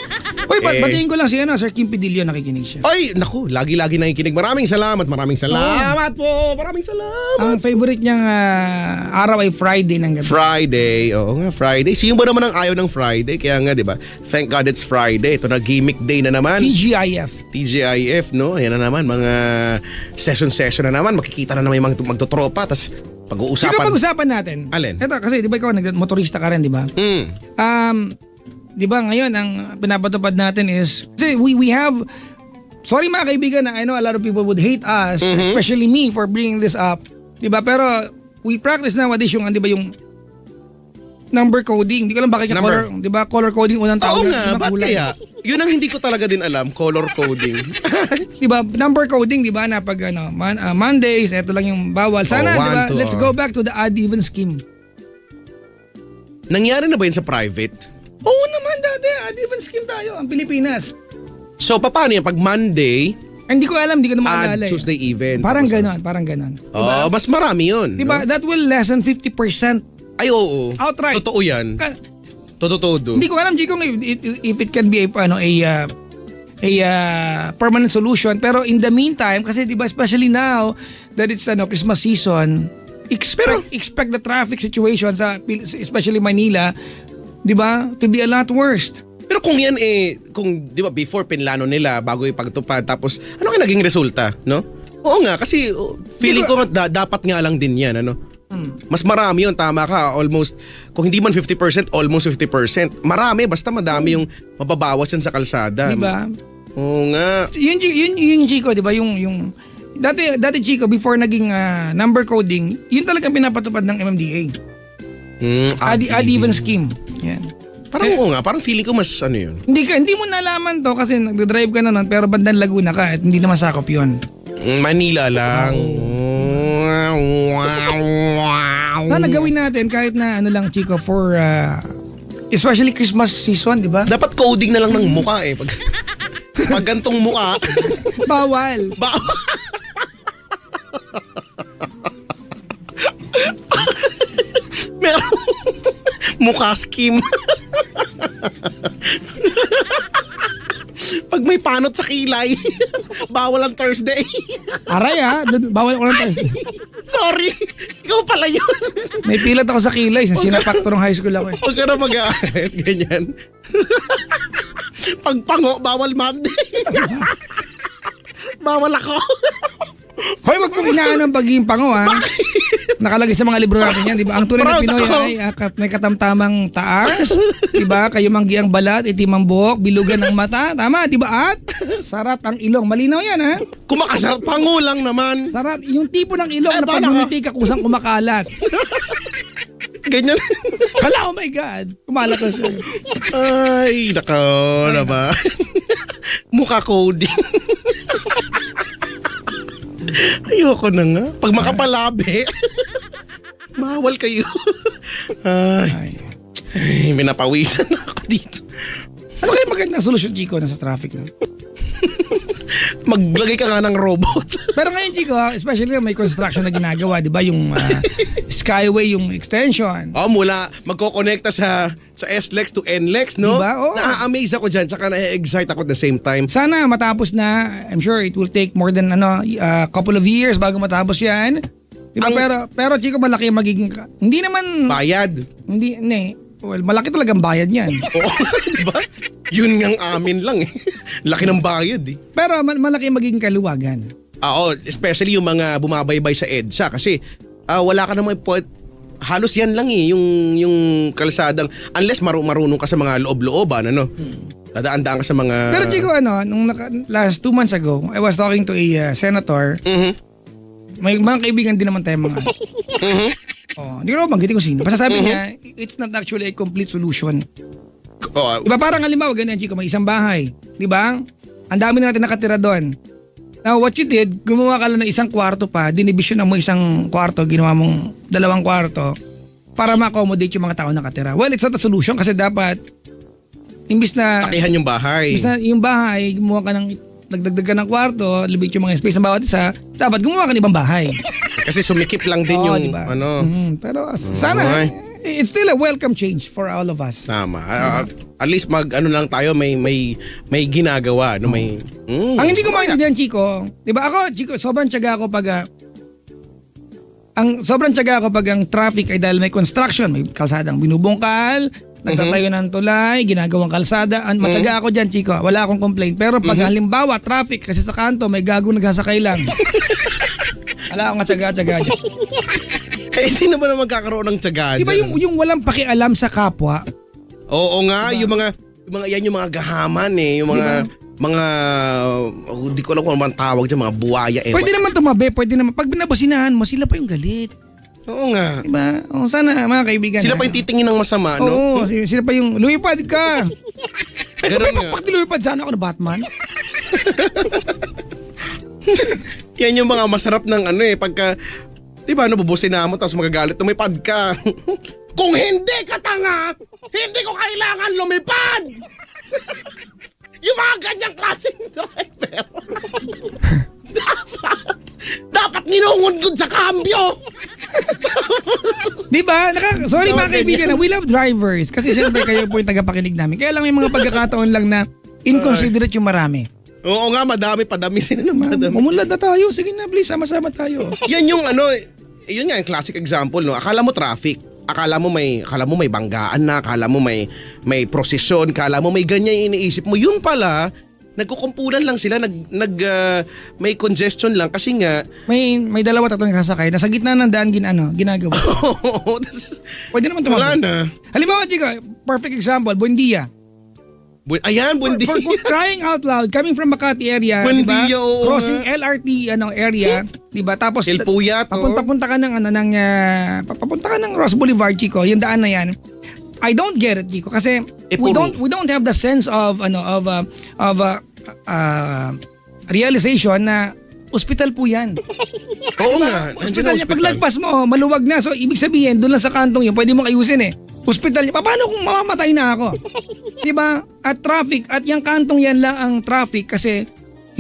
S1: Uy, batiin ko lang si Sir Kim Pidillo, nakikinig siya.
S2: Ay, naku, lagi-lagi nakikinig. Maraming salamat po. Maraming salamat.
S1: Ang favorite niyang araw ay Friday ng gabi.
S2: Friday, oo nga, Friday. Sino ba naman ang ayaw ng Friday? Kaya nga, di ba? Thank God it's Friday. Ito na gimmick day na naman. TGIF, no? Ayan na naman, mga session na naman. Makikita na naman yung mga magtotropa. Tapos pag-uusapan.
S1: Sige, pag-usapan natin.
S2: Alin?
S1: Ito, kasi di ba ikaw motorista ka rin, di ba? Di ba ngayon, ang pinapatupad natin is, kasi we have, sorry mga kaibigan, I know a lot of people would hate us, especially me for bringing this up. Di ba? Pero we practice nowadays yung, di ba, yung number coding. Hindi ko lang bakit yung color, di ba? Color coding unang tawag.
S2: Oo nga, ba't kaya? Yun ang hindi ko talaga din alam, color coding.
S1: Di ba? Number coding, di ba? Na pag Mondays, eto lang yung bawal. Sana, di ba? Let's go back to the odd-even scheme.
S2: Nangyari na ba yun sa private?
S1: Oo naman dati, odd-even scheme tayo, ang Pilipinas.
S2: So, paano yan? Pag Monday,
S1: hindi ko alam, hindi ko na maalala.
S2: Tuesday even.
S1: Parang ganon.
S2: Diba? Mas marami yun.
S1: Diba? No? That will lessen 50%.
S2: Ay, oo.
S1: Outright.
S2: Totoo yan. Totoo.
S1: Hindi ko alam, Jikong, if it can be a permanent solution. Pero in the meantime, kasi diba, especially now that it's Christmas season, expect the traffic situation sa especially Manila, diba, to be a lot worse.
S2: Pero kung yan kung di ba before pinlano nila bago ipagtupad, tapos ano kaya naging resulta, no? Oo nga, kasi feeling ko dapat nga lang din yan, ano? Mas marami yun, tama ka, almost, kung hindi man 50%, almost 50%. Marami, basta madami yung mababawas yan sa kalsada.
S1: Diba?
S2: Oo nga.
S1: Yun Chico, diba, yung dati Chico, before naging number coding, yun talaga pinapatupad ng MMDA. Odd-even scheme. Yan.
S2: Parang oo nga, parang feeling ko mas yun.
S1: Hindi mo nalaman to kasi nagdadrive ka na nun pero bandang Laguna ka at hindi naman sakop yun.
S2: Manila lang.
S1: Sana gawin natin kahit na lang Chico for especially Christmas season, di ba?
S2: Dapat coding na lang ng mukha eh. Pag gantong mukha.
S1: Bawal.
S2: Meron mukha scheme. Pag may panot sa kilay, bawal ang Thursday.
S1: Aray bawal ako ng Thursday.
S2: Sorry, ikaw pala yun.
S1: May pilat ako sa kilay, sinapak to ng high school ako eh.
S2: Huwag ka na mag-aarit, ganyan. Pag pango, bawal Monday. Bawal ako.
S1: Hoy, wag mong inaan ang pagiging pango ha. Nakalagay sa mga libro natin yan, di ba? Ang tunay na Pinoy ay may katamtamang taas, di ba? Kayo manggi ang balat, itim ang buhok, bilugan ang mata, tama, di ba? At sarat ang ilong. Malinaw yan ha.
S2: Kumakasarap, pango lang naman.
S1: Sarat, yung tipo ng ilong na pag humiti ka kusang kumakalat.
S2: Ganyan.
S1: Kala, oh my God. Kumalat na siya.
S2: Ay, nako naman. Mukha coding. Ayoko na nga. Pag makapalabi, mawal kayo. Ay, minapawisan na ako dito.
S1: Ano kaya magandang solusyon, Chico, na sa traffic na?
S2: Maglagay ka nga ng robot.
S1: Pero ngayon, Chico, especially may construction na ginagawa, di ba? Yung Skyway, yung extension.
S2: Mula magkokonekta sa SLEX to NLEX, no?
S1: Diba?
S2: Na-amaze ako dyan, tsaka na-excite ako at the same time.
S1: Sana matapos na. I'm sure it will take more than couple of years bago matapos yan. Diba? Pero Chico, malaki magiging, hindi naman
S2: bayad.
S1: Well, malaki talagang bayad yan.
S2: Oo, diba? Yun ngang amin lang eh. Laki ng bayad eh.
S1: Pero malaki magiging kaluwagan.
S2: Especially yung mga bumabaybay sa EDSA kasi wala ka namang halos yan lang eh, yung kalsadang, unless marunong ka sa mga loob-looban, ano? Dadaan-daan ka sa mga...
S1: Pero Chico, nung last 2 months ago, I was talking to a senator. May mga kaibigan din naman tayo mga. Hindi ko naman banggitin kung sino. Basta sabi niya, it's not actually a complete solution. Diba parang halimbawa, ganyan Chico, may isang bahay. Diba? Ang dami na natin nakatira doon. Now, what you did, gumawa ka lang ng isang kwarto pa, dinibisyon mo isang kwarto, ginawa mong 2 kwarto para ma-accommodate yung mga tao nakatira. Well, it's not a solution kasi dapat imbis na
S2: takihan yung bahay.
S1: Imbis na yung bahay, gumawa ka ng nagdagdag ka ng kwarto, libit yung mga space ng bawat isa, dapat gumawa ka ng ibang bahay.
S2: Kasi sumikip lang din yung
S1: diba? Pero sana it's still a welcome change for all of us.
S2: Tama. At least lang tayo, may ginagawa, no, may
S1: Ang hindi ko maintindihan, Chico, 'di ba? Ako, Chico, sobrang tiyaga ako pag ang traffic ay dahil may construction, may kalsadang binubungkal, nagtatayo ng tulay, ginagawang kalsada. Matyaga ako dyan, Chico. Wala akong complaint. Pero pag halimbawa, traffic, kasi sa kanto, may gagong nagsasakay lang. Wala akong tyaga-tyaga dyan.
S2: Sino ba na magkakaroon ng tyaga dyan?
S1: Diba yung walang pakialam sa kapwa?
S2: Oo nga, diba? yung mga gahaman eh. Yung mga, di ko alam kung ano tawag dyan, mga buwaya eh.
S1: Pwede naman tumabi, pwede naman. Pag binabusinahan mo, sila pa yung galit.
S2: Oo nga.
S1: Diba? Sana mga kaibigan.
S2: Sila pa yung titingin ng masama, no?
S1: Oo, sila pa yung lumipad ka.
S2: Ganun nga.
S1: Pag lumipad sana ako na Batman.
S2: Yan yung mga masarap ng pagka, diba, bubusin na mo tapos magagalit, lumipad ka. Kung hindi ka tanga, hindi ko kailangan lumipad! Yung mga ganyang klaseng driver. Dapat ninungod sa kambyo.
S1: Diba? Sorry mga kaibigan, we love drivers. Kasi siyempre kayo po yung tagapakinig namin. Kaya lang may mga pagkakataon lang na inconsiderate yung marami.
S2: Oo nga, madami, padamisin na madami.
S1: Umulad na tayo. Sige na, please, sama-sama tayo.
S2: Yan yung yun nga, yung classic example, no? Akala mo traffic. Akala mo may banggaan na, akala mo may prosesyon, akala mo may ganyan iniisip mo. Yun pala, nagkukumpulan lang sila, may congestion lang kasi nga
S1: may 2-3 sasakay na sa gitna ng daan ginagawa. Pwede naman tumabi.
S2: Wala na.
S1: Halimbawa, Chica, perfect example, Buendia.
S2: Ayan, Buendia.
S1: For crying out loud, coming from Makati area,
S2: Buendia,
S1: diba? Crossing LRT area, diba? Tapos
S2: Ilpuyat,
S1: papunta ka ng Ross Boulevard, Chico, yung daan na yan. I don't get it, Chico, kasi we don't have the sense of realization na ospital po yan.
S2: Oo nga.
S1: Ospital niya, paglagpas mo, maluwag na. So, ibig sabihin, doon lang sa kantong yun, pwede mong ayusin eh. Hospital niya. Paano kung mamamatay na ako? Diba? At traffic, at yung kantong yan lang ang traffic kasi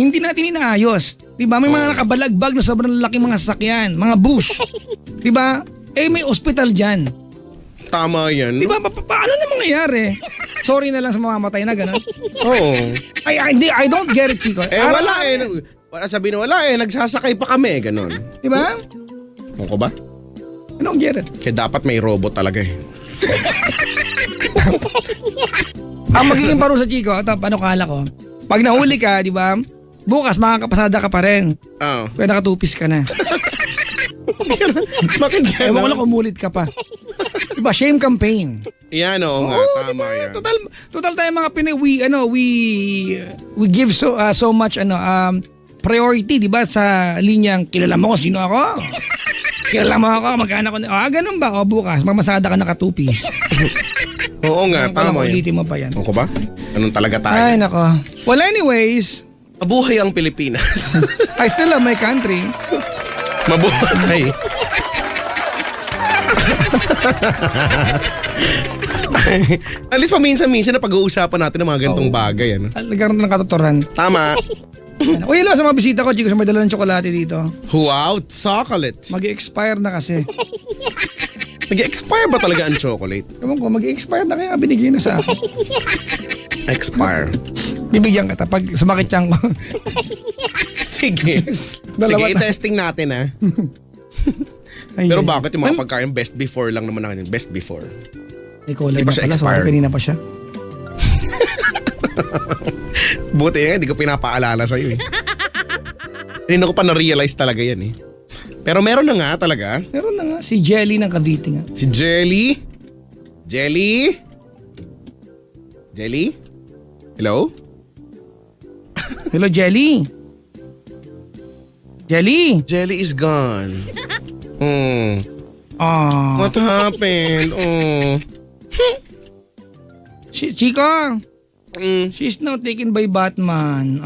S1: hindi natin inaayos. Diba? May mga nakabalagbag na sobrang laki mga sasakyan, mga bus. Diba? May hospital dyan.
S2: Tama yan.
S1: Diba? Paano na mangyayari? Sorry na lang sa mamamatay na gano'n.
S2: Oo.
S1: I don't get it, Chico.
S2: Wala sabihin na wala nagsasakay pa kami, gano'n.
S1: Diba?
S2: Ano ko ba?
S1: I don't get it.
S2: Kaya dapat may robot talaga eh.
S1: Ang magiging parusa, Chico, paano kala ko? Pag nahuli ka, di ba? Bukas makakapasada ka pa rin.
S2: Oo.
S1: Kaya nakatupis ka na.
S2: Bakit gano'n?
S1: Ewan ko lang umulit ka pa. Diba? Shame campaign.
S2: Yan, oo nga. Tama
S1: diba?
S2: yan.
S1: Total tayo mga Pinoy, we give so much priority, di ba? Sa linyang kilala mo kung sino ako. Kilala mo ako, magkaanak ko. Ganun ba? Bukas, mamasada ka nakatupis.
S2: Oo nga, tama yan.
S1: Ulitin mo pa yan.
S2: Ako ba? Anong talaga tayo?
S1: Ay, nako. Well, anyways.
S2: Mabuhay ang Pilipinas.
S1: I still love my country.
S2: Mabuhay. At least paminsan-minsan na pag-uusapan natin ng mga ganitong bagay.
S1: Nagkaroon ng katuturan.
S2: Tama.
S1: Uy, hello sa mga bisita ko, Chico, may dala ng tsokolate dito.
S2: Wow, chocolate.
S1: Mag-i-expire na kasi.
S2: Nag-expire ba talaga ang chocolate?
S1: Ewan ko, mag-i-expire na kaya binigay na sa akin.
S2: Expire.
S1: Bibigyan kita pag sumakit siyang ko.
S2: Sige. Sige, i-testing natin ha. Pero bakit yung mga pagkain best before lang naman natin? Best before.
S1: Di pa siya expire. Kanina pa siya.
S2: Buti nga, hindi ko pinapaalala sa'yo eh. Hindi ko pa na-realize talaga yan eh. Pero meron na nga talaga.
S1: Meron na nga. Si Jelly ng Cavite nga.
S2: Si Jelly? Jelly? Jelly? Hello?
S1: Hello, Jelly. Jelly.
S2: Jelly is gone.
S1: Ah.
S2: What happened?
S1: Chico. She's now taken by Batman.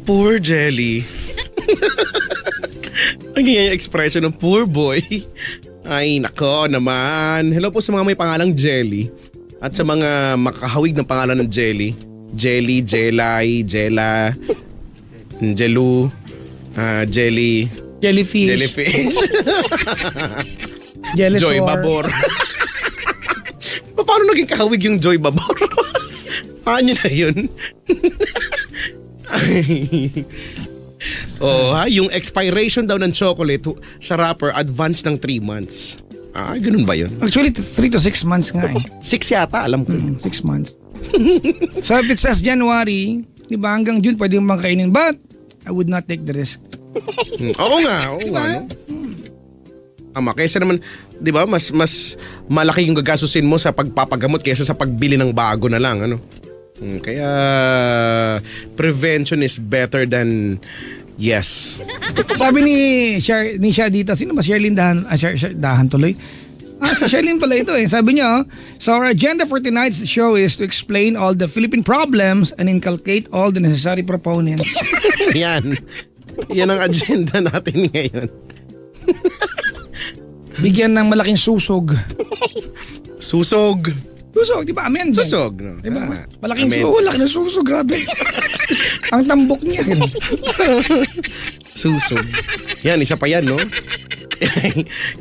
S2: Poor Jelly. Ang ganyan yung expression ng poor boy. Ay, nako naman. Hello po sa mga may pangalang Jelly. At sa mga makakahawig ng pangalan ng Jelly. Jelly, Jelay, Jella, Jelu, Jelly.
S1: Jellyfish.
S2: Jellyfish.
S1: Jellysaur.
S2: Joy Babor. Paano naging kahawig yung Joy Babor? Ano na yun? Yung expiration daw ng chocolate sa wrapper advance ng 3 months. Ganun ba yun?
S1: Actually, 3 to 6 months nga eh.
S2: 6 yata, alam ko.
S1: 6 months. So if it says January, di ba hanggang June pwede mong kainin, but I would not take the risk.
S2: Oo nga. No? Tama, kaysa naman, di ba, mas malaki yung gagastusin mo sa pagpapagamot kaysa sa pagbili ng bago na lang, ano? Kaya, prevention is better than yes.
S1: Sabi ni siya dito, sino ba? Sherlyn Dahan, Dahan tuloy. Si Sherlyn pala ito eh. Sabi niya, so our agenda for tonight's show is to explain all the Philippine problems and inculcate all the necessary proponents.
S2: Yan ang agenda natin ngayon.
S1: Bigyan ng malaking susog.
S2: Susog,
S1: di ba? Amen.
S2: susog, no?
S1: Di ba?
S2: Tama.
S1: Malaking
S2: Amen.
S1: susog, laki ng susog, grabe. Ang tambok niya.
S2: Susog. Yan, isa pa yan, no?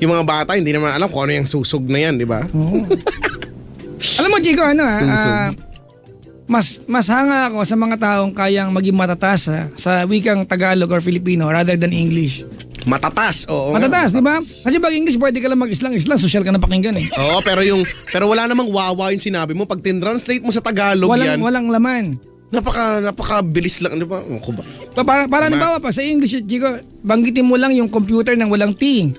S2: Yung mga bata, hindi naman alam kung ano yung susog na yan, di ba?
S1: Oo. Alam mo, Chico, mas hanga ako sa mga taong kayang maging matatas sa wikang Tagalog or Filipino rather than English.
S2: Matatas, oo.
S1: Matatas, di ba? Kasi pag English, pwede ka lang mag-islang, social ka na pakinggan eh.
S2: Oo, pero wala namang wawa yung sinabi mo. Pag tin-translate mo sa Tagalog yan,
S1: Walang laman.
S2: napaka-bilis lang, di ba? Ako ba?
S1: Para nabawa pa, sa English, Chico, banggitin mo lang yung computer ng walang T.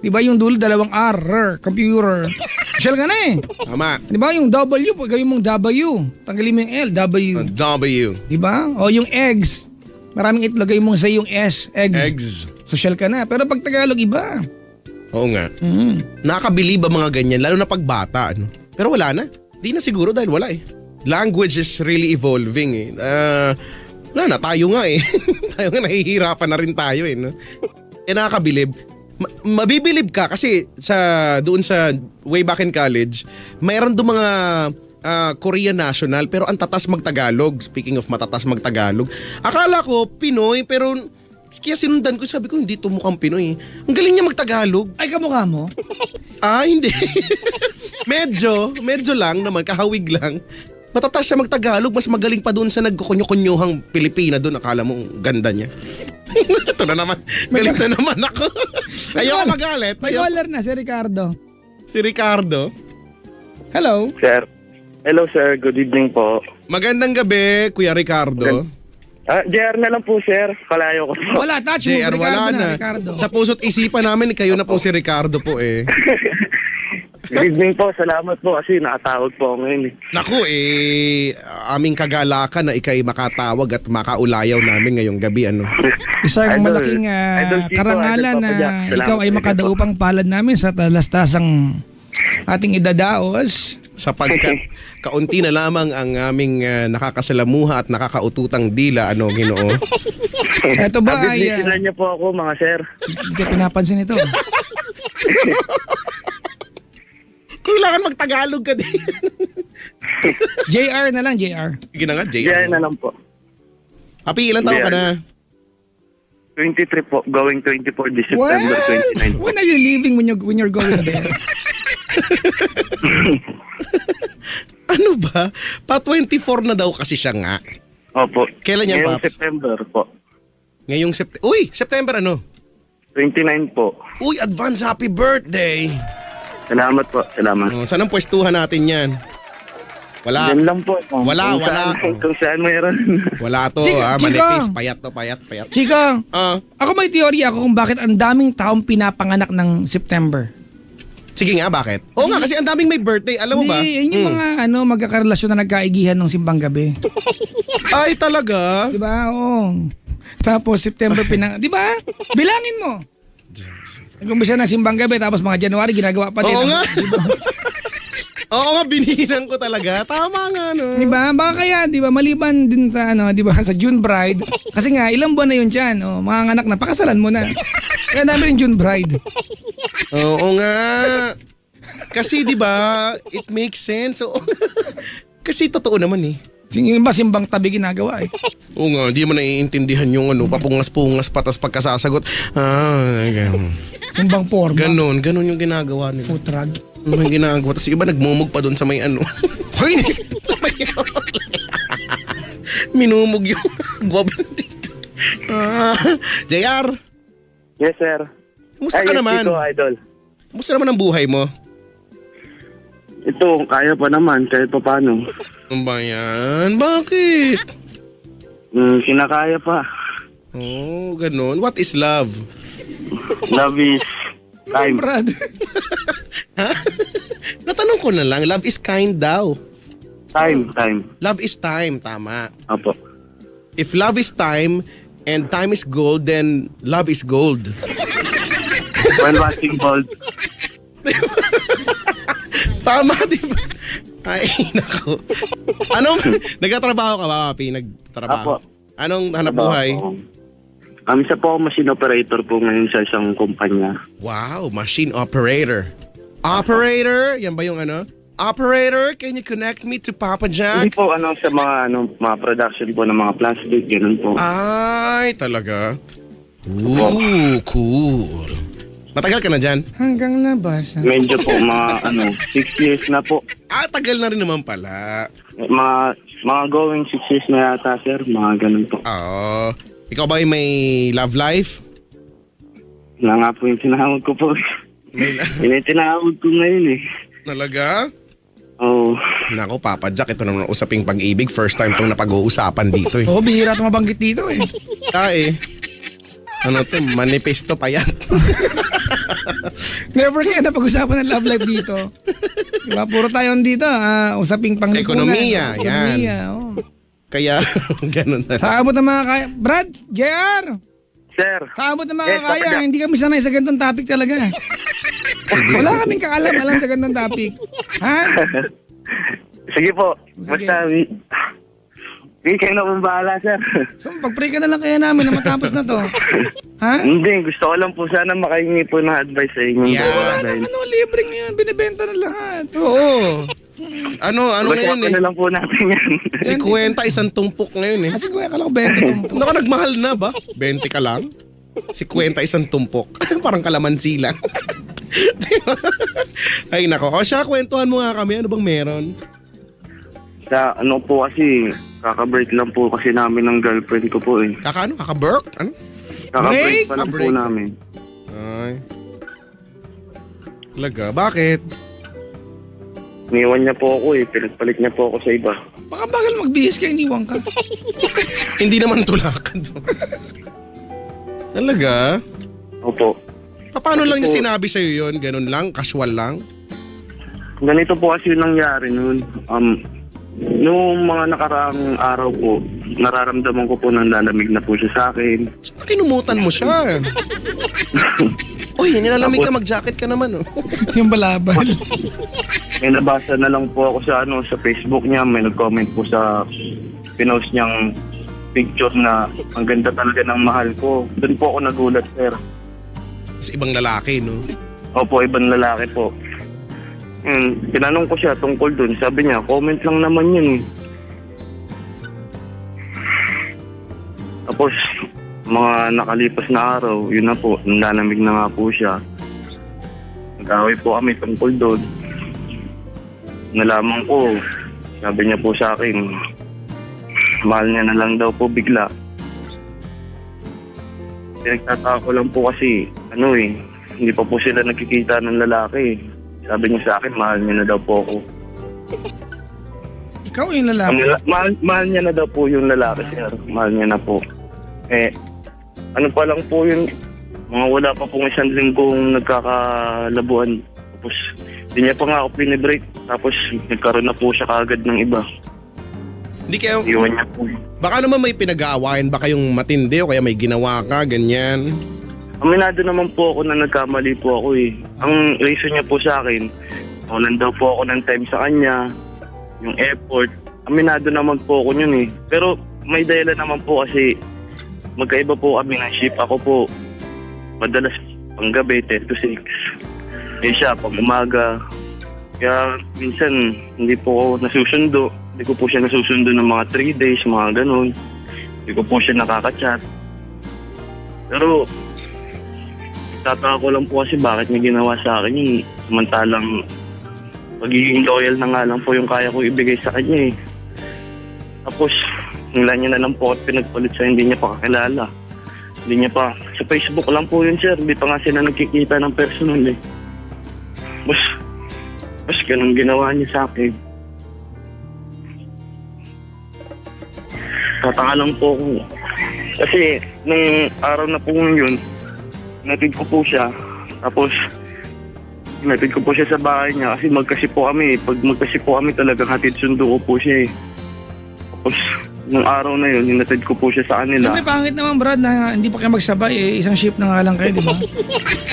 S1: Di ba yung dulo, 2 R, computer. Social ka na eh.
S2: Tama.
S1: Di ba yung W, gawin mong W. Tanggalin mo yung L, W.
S2: W.
S1: Di ba? O yung eggs. Maraming itlog, gawin mong sa yung S, eggs.
S2: Eggs.
S1: Social ka na. Pero pag Tagalog, iba.
S2: Oo nga. Nakakabilib ang mga ganyan, lalo na pag bata. Ano? Pero wala na. Di na siguro dahil wala eh. Language is really evolving eh. Wala na, tayo nga eh. Tayo nga, nahihirapan na rin tayo eh. No? Nakakabilib. Mabibilib ka kasi doon sa way back in college, mayroon doon mga Korean national pero ang tatas mag-Tagalog. Speaking of matatas mag-Tagalog, akala ko Pinoy pero kaya sinundan ko, sabi ko hindi to mukhang Pinoy. Ang galing niya mag-Tagalog.
S1: Ay, kamukha mo?
S2: Hindi. medyo lang naman, kahawig lang. Matatas siya mag-Tagalog, mas magaling pa doon sa nagkukunyo-kunyuhang Pilipina doon. Akala mo ganda niya. Ito na naman. Galit na naman ako. Ayoko magalit.
S1: May caller na si Ricardo.
S2: Si Ricardo.
S1: Hello.
S3: Sir. Hello sir, good evening po.
S2: Magandang gabi, Kuya Ricardo.
S3: JR na lang po sir, kalayo ko po.
S1: Wala, touch mo.
S2: JR, wala na.
S1: Ricardo.
S2: Sa puso't isipan namin, kayo na po si Ricardo po eh.
S3: Good evening po, salamat po kasi nakatawag po ako ngayon eh.
S2: Naku aming kagalakan na ikay makatawag at makaulayaw namin ngayong gabi. Ano?
S1: Isang
S3: Idol.
S1: malaking
S3: Idol Chico,
S1: karangalan
S3: Idol
S1: na
S3: Papa Jack. Salamat,
S1: ikaw ay
S3: Idol
S1: makadaupang palad namin sa talastasang ating idadaos.
S2: Sapagkat kaunti na lamang ang aming nakakasalamuha at nakakaututang dila, ano, Ginoo.
S1: Ito ba ay
S3: Abit niyo po ako mga sir.
S1: hindi ka pinapansin ito?
S2: Kailangan mag-Tagalog ka din.
S1: JR na lang, JR.
S2: Sige na nga,
S3: JR na lang po.
S2: Happy, ilang taon ka na?
S3: 23 po, going 24 this September 29.
S1: When are you leaving when you're going there?
S2: Ano ba? Pa 24 na daw kasi siya nga.
S3: Opo.
S2: Kailan yan,
S3: Ngayong
S2: Paps?
S3: September po.
S2: Ngayong September. Uy, September ano?
S3: 29 po.
S2: Uy, advance happy birthday.
S3: Salamat po, salamat.
S2: Saan ang pwestuhan natin yan? Wala.
S3: Yan lang po.
S2: Wala.
S3: Kung saan mayroon.
S2: Wala to,
S1: Chico!
S2: manipis. Payat to, payat.
S1: Chika,
S2: Ah,
S1: ako may teorya ako kung bakit ang daming taong pinapanganak ng September.
S2: sige nga, bakit? Oo nga, kasi ang daming may birthday. Alam mo ba?
S1: Hindi, yun yung mga magkakarelasyon na nagkaigihan ng simbang gabi.
S2: Ay, talaga?
S1: Di ba? Oo. Tapos September di ba? Bilangin mo. Nag-umpisa na simbang gabi tapos mga January ginagawa pa din.
S2: Oo nga. Oo nga, binihinan ko talaga. Tama nga, no?
S1: Di ba? Baka kaya, di ba, maliban din sa di ba, sa June bride. Kasi nga ilang buwan na yun diyan, mga anak na pakasalan mo na. Kaya dami rin June bride.
S2: Oo nga. Kasi 'di ba, it makes sense. Oo. Kasi totoo naman eh.
S1: Yung iba simbang tabi ginagawa eh.
S2: Oo nga, hindi mo naiintindihan yung papungas-pungas patas pagkasasagot. Ganun.
S1: Simbang forma.
S2: Ganun yung ginagawa nila.
S1: Putrag.
S2: Ano yung ginagawa? Tapos iba nagmumug pa doon sa may
S1: Hoy!
S2: sa may minumug yung guwabinti. JR,
S3: Yes, sir.
S2: kumusta ka naman?
S3: Ito, idol.
S2: Kumusta naman ang buhay mo?
S3: Ito, kaya pa naman, kahit pa paano.
S2: Ano ba yan? Bakit?
S3: Kinakaya pa.
S2: Oh, ganun. What is love?
S3: Love is time.
S1: Brad.
S2: Natanong ko na lang, love is kind daw.
S3: Time.
S2: Love is time, tama.
S3: Apo.
S2: If love is time and time is gold, then love is gold.
S3: While watching gold.
S2: Tama, di ba? Ay, nako. Nagtatrabaho ka ba, Papi? Nagtatrabaho?
S3: Apo.
S2: Anong hanap buhay?
S3: Isa po ako machine operator po ngayon sa isang kumpanya.
S2: Wow, machine operator. Operator? Yan ba yung Operator, can you connect me to Papa Jack?
S3: Hindi po sa mga production po ng mga plastic, ganun po.
S2: Ay, talaga? Ooh, cool. Matagal ka na dyan?
S1: Hanggang labas.
S3: Medyo po mga 6 years na po.
S2: Tagal na rin naman pala.
S3: Mga going 6 years na yata, sir. Mga ganun po.
S2: Oo. Ikaw ba may love life?
S3: Na nga po yung tinawag ko po. Yun yung tinawag ko ngayon eh.
S2: Talaga?
S3: Oo.
S2: Nako, Papa Jack, ito naman usaping pag-ibig. First time itong napag-uusapan dito eh.
S1: Oo, bihira ito mabanggit dito eh.
S2: Ano to? Manifesto pa yan.
S1: Never kaya napag-usapan ng love life dito. Diba? Puro tayo dito, usaping panglipunan.
S2: Ekonomiya, yan.
S1: Ekonomiya, oo.
S2: Kaya, ganun na.
S1: Sa abot ng mga kaya. Brad, JR!
S3: Sir.
S1: Sa abot ng mga
S3: Yes,
S1: kaya,
S3: Papa Jack.
S1: hindi kami sanay sa ganitong topic talaga. Wala kaming kaalam-alam sa ganitong topic. Ha?
S3: Sige po.
S1: Sige.
S3: Basta, kayo na pong bahala, sir.
S1: So, pag-pray ka na lang kaya namin na matapos na to. Ha?
S3: Hindi, gusto ko lang po sana makahingi po ng advice sa inyo.
S2: Yeah.
S1: Wala naman, libre ngayon. Binibenta na lahat.
S2: Oo. Ano ngayon
S3: Pag-usapan na lang po natin yan.
S2: Si Kwenta, isang tumpok ngayon eh.
S1: Kasi kuya ka lang 20
S2: Naku, nagmahal na ba? 20 ka lang? Si Kwenta, isang tumpok. Parang kalamansi lang. Ay nako. O siya, kwentuhan mo nga kami. Ano bang meron?
S3: Sa po kasi, kaka-break lang po kasi namin ng girlfriend ko po eh.
S2: Kaka-burk? Ano?
S3: Kaka-break pa lang po
S2: Break.
S3: namin.
S2: Ay. Talaga? Bakit?
S3: Iniwan niya po ako eh. Pinagpalit niya po ako sa iba.
S1: Baka bagal magbihis ka, iniwan ka.
S2: Hindi naman tulakan. Talaga?
S3: Opo.
S2: Paano lang niya
S3: po-
S2: sinabi sa'yo yun? Ganun lang? Casual lang?
S3: Ganito po kasi yung nangyari noon. Noong mga nakaraang araw po, nararamdaman ko po ng lalamig na po siya sa akin.
S2: Saan kinumutan mo siya? Uy, nilalamig ka, mag-jacket ka naman oh.
S1: Yung balabal.
S3: May nabasa na lang po ako sa Facebook niya. May nag-comment po sa pinost niyang picture na ang ganda talaga ng mahal ko. Doon po ako nagulat, sir.
S2: Mas ibang lalaki, no?
S3: Opo, ibang lalaki po. Tinanong ko siya tungkol dun. Sabi niya, comment lang naman yun. Tapos, mga nakalipas na araw, yun na po, nanlamig na nga po siya. Nag-away po kami tungkol doon. Nalaman ko, sabi niya po sa akin, mahal niya na lang daw po bigla. Pinagtataka ko lang po kasi, hindi pa po sila nakikita ng lalaki. Sabi niya sa akin, mahal niya na daw po ako.
S1: Ikaw yung lalaki.
S3: Mahal niya na daw po yung lalaki, sir. Mahal niya na po. Ano pa lang po yun, mga wala pa pong 1 linggong nagkakalabuan. Tapos, hindi niya pa nga ako pinibreak. Tapos, nagkaroon na po siya kaagad ng iba.
S2: Hindi kayo,
S3: Iwan niya po.
S2: baka naman may pinag-aawayan ba kayong matindi o kaya may ginawa ka, ganyan.
S3: Aminado naman po ako na nagkamali po ako eh. Ang reason niya po sa akin, walang daw po ako ng time sa kanya, yung effort. Aminado naman po ako yun eh. Pero may dahilan naman po kasi magkaiba po kami ng shift. Ako po, madalas panggabi, 10 to 6. Siya, pang umaga. Kaya minsan, hindi po ako nasusundo. Hindi ko po siya nasusundo ng mga 3 days, mga ganun. Hindi ko po siya nakaka-chat. Pero, tataka ko lang po kasi bakit niya ginawa sa akin yun. Samantalang, pagiging loyal na nga lang po yung kaya ko ibigay sa kanya eh. Tapos, nila niya na lang po at pinagpalit sa hindi niya pa kakilala. Hindi niya pa, sa Facebook lang po yun sir. Hindi pa nga sila nagkikita ng personal eh. Mas ganun ginawa niya sa akin. Tataka lang po ako. Kasi, nung araw na po yun, natid ko po siya. Tapos, natid ko po siya sa bahay niya kasi magkasi po kami. Pag magkasi po kami talagang hatid sundo ko po siya eh. Tapos, nung araw na yun, hinatid ko po siya sa kanila.
S1: Siyempre, pangit naman Brad na hindi pa kayo magsabay eh. Isang shift na nga lang kayo, di ba?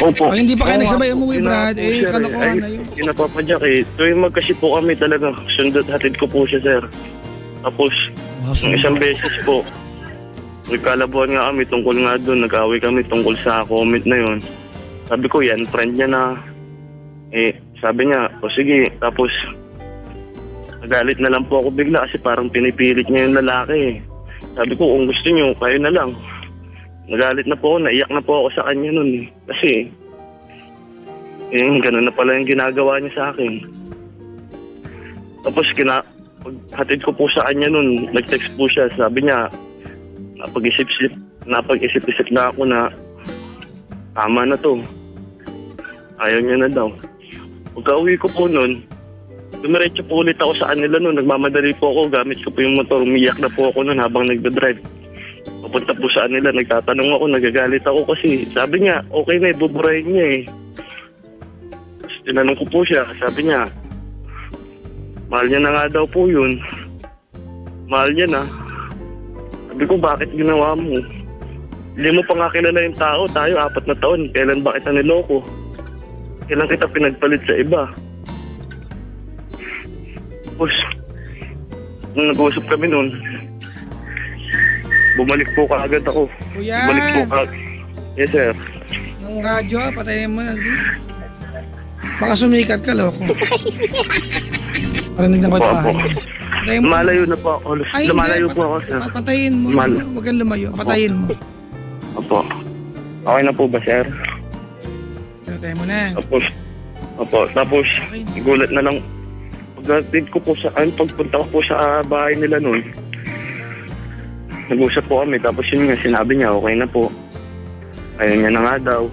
S3: Opo.
S1: Pag hindi pa kayo nagsabay, umuwi Brad, kalokohan na yun.
S3: Kinapapadyak eh. Tuwing magkasi po kami talaga, sundot hatid ko po siya sir. Tapos, nung isang beses po, nagkalabuan nga kami tungkol nga doon, nag-away kami tungkol sa comment na yun. Sabi ko, yan, friend niya na. Sabi niya, o sige, tapos, nagalit na lang po ako bigla kasi parang pinipilit niya yung lalaki. Sabi ko, kung gusto niyo, kayo na lang. Nagalit na po ako, naiyak na po ako sa kanya nun. Kasi, ganun na pala yung ginagawa niya sa akin. Tapos, paghatid ko po sa kanya nun, nag-text po siya. Sabi niya, napag-isip-isip na ako na tama na to. Ayaw niya na daw. Pagka-uwi ko po nun, dumiretso po ulit ako sa kanila nun. Nagmamadali po ako. Gamit ko po yung motor. Umiyak na po ako nun habang nagdadrive. Papunta po sa kanila. Nagtatanong ako. Nagagalit ako kasi sabi niya, okay na, buburahin niya eh. Tapos tinanong ko po siya. Sabi niya, mahal niya na nga daw po yun. Mahal niya na. Sabi ko, bakit ginawa mo? Hindi mo pa nga kilala yung tao. Tayo, 4 na taon. Kailan ba kita niloko? Kailan kita pinagpalit sa iba? Tapos, nung nag-uusap kami noon, bumalik po kaagad ako.
S1: Kuya!
S3: Bumalik po kaagad. Yes, sir.
S1: Yung radyo, patayin mo na. Baka sumikat ka, loko. Parinig ng bahay.
S3: Lumalayo na po ako. Lumalayo po ako, sir.
S1: Patayin mo. Huwag kang lumayo. Patayin mo.
S3: Opo. Okay na po ba, sir?
S1: Patayin mo na.
S3: Tapos, gulat na lang. Pagdating ko po pagpunta ko po sa bahay nila noon, nag-usap po kami. Tapos yun nga, sinabi niya, okay na po. Ayaw niya na nga daw.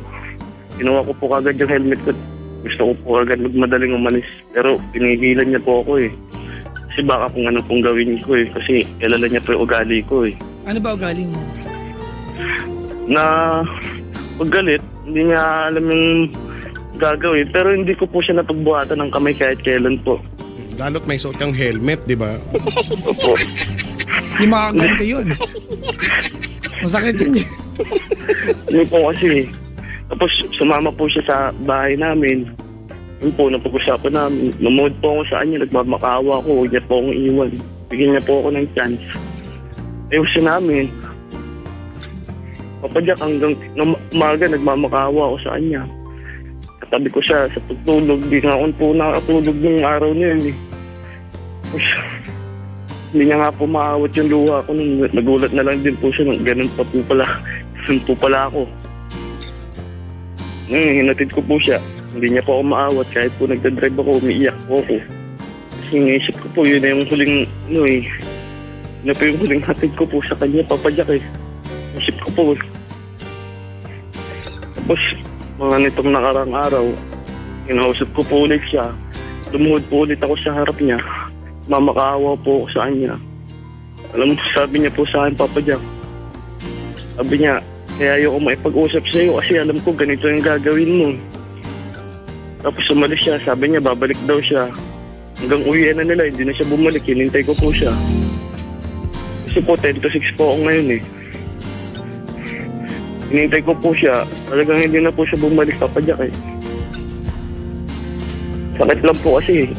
S3: Kinuha ko po kagad yung helmet ko. Gusto ko po agad magmadaling umalis. Pero pinigilan niya po ako eh. Kasi baka kung ano pong gawin ko eh. Kasi kilala niya po yung ugali ko eh.
S1: Ano ba ugali mo?
S3: Na paggalit, hindi niya alam yung gagawin. Pero hindi ko po siya napagbuhatan ng kamay kahit kailan po.
S2: Lalo't may suot kang helmet, di ba?
S3: Opo.
S1: Hindi makaganto yun. Masakit yun eh.
S3: Hindi po kasi. Tapos sumama po siya sa bahay namin. Yun po, napag-usapan namin. Namood po ako sa kanya, nagmamakaawa ko. Huwag niya po akong iwan. Bigyan niya po ako ng chance. Ayusin namin. Papadyak hanggang umaga, nagmamakaawa ako sa kanya. Katabi ko siya sa pagtulog. Di nga ako po nakatulog ng araw na yun eh. Tapos, hindi niya nga po maawat yung luha ko. Nagulat na lang din po siya. Ganun pa po pala. Ganun po pala ako. Hinatid ko po siya. Hindi niya po ako maawat. Kahit po nagdadrive ako, umiiyak po ako. Kasi naisip ko po, yun na yung huling, yun na po yung huling hatid ko po sa kanya, papadyak eh. Naisip ko po. Tapos, mga nitong nakarang araw, inausap ko po ulit siya. Lumuhod po ulit ako sa harap niya. mamakaawa po ako sa kanya. Alam mo, sabi niya po sa akin, Papa Jack. Sabi niya, kaya ayoko maipag-usap sa iyo kasi alam ko ganito yung gagawin mo. Tapos umalis siya, sabi niya babalik daw siya. Hanggang uwian na nila, hindi na siya bumalik, hinintay ko po siya. Kasi po 10 to 6 po ako ngayon eh. Hinintay ko po siya, talagang hindi na po siya bumalik, Papa Jack eh. Sakit lang po kasi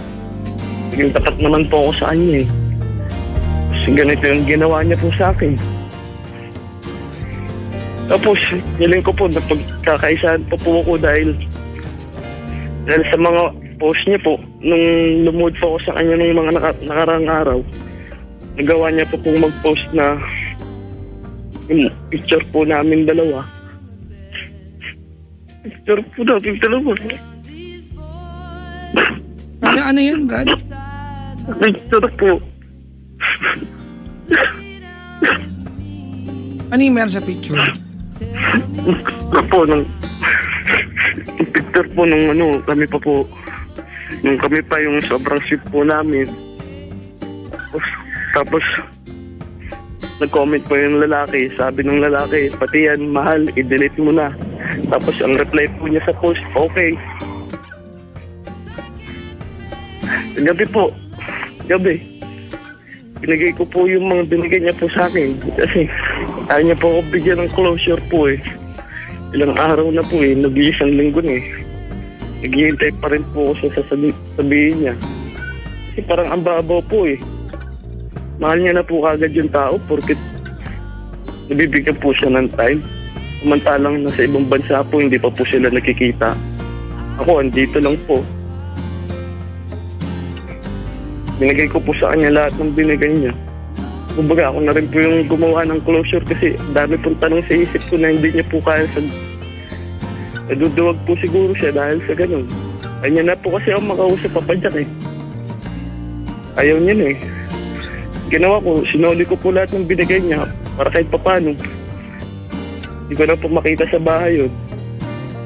S3: naging tapat naman po ako sa kanya eh. Kasi ganito yung ginawa niya po sa akin. Tapos, hiling ko po na pagkakaisahan pa po ako dahil sa mga post niya po, nung lumuod po ako sa kanya nung mga nakarang araw, nagawa niya po pong mag-post na yung picture po namin dalawa. Picture po namin dalawa.
S1: Ano yun, Brad?
S3: Picture po.
S1: Ano yung meron sa picture?
S3: Po, yung picture po nung kami pa po, nung kami pa yung sobrang sweet po namin. Tapos nag-comment po yung lalaki, sabi ng lalaki, pati yan, mahal, i-delete mo na. Tapos ang reply po niya sa post, okay. Gabi, binigay ko po yung mga binigay niya po sa akin. Kasi ayaw niya po ako bigyan ng closure po eh. Ilang araw na po eh, nag-iisang linggo na eh. Naghihintay pa rin po ako sa sabihin niya. Kasi parang ang babaw po eh. Mahal niya na po kagad yung tao porket nabibigyan po siya ng time. Samantalang nasa ibang bansa po, hindi pa po sila nakikita. Ako, andito lang po. Binigay ko po sa kanya lahat ng binigay niya. Kumbaga ako na rin po yung gumawa ng closure kasi dami pong tanong sa isip ko na hindi niya po kaya sa... Naduduwag po siguro siya dahil sa ganun. Ayaw na po kasi ako makausap Papa Jack eh. Ayaw niya na eh. Ginawa ko, sinuli ko po lahat ng binigay niya para kahit papano. Hindi ko na po makita sa bahay yun.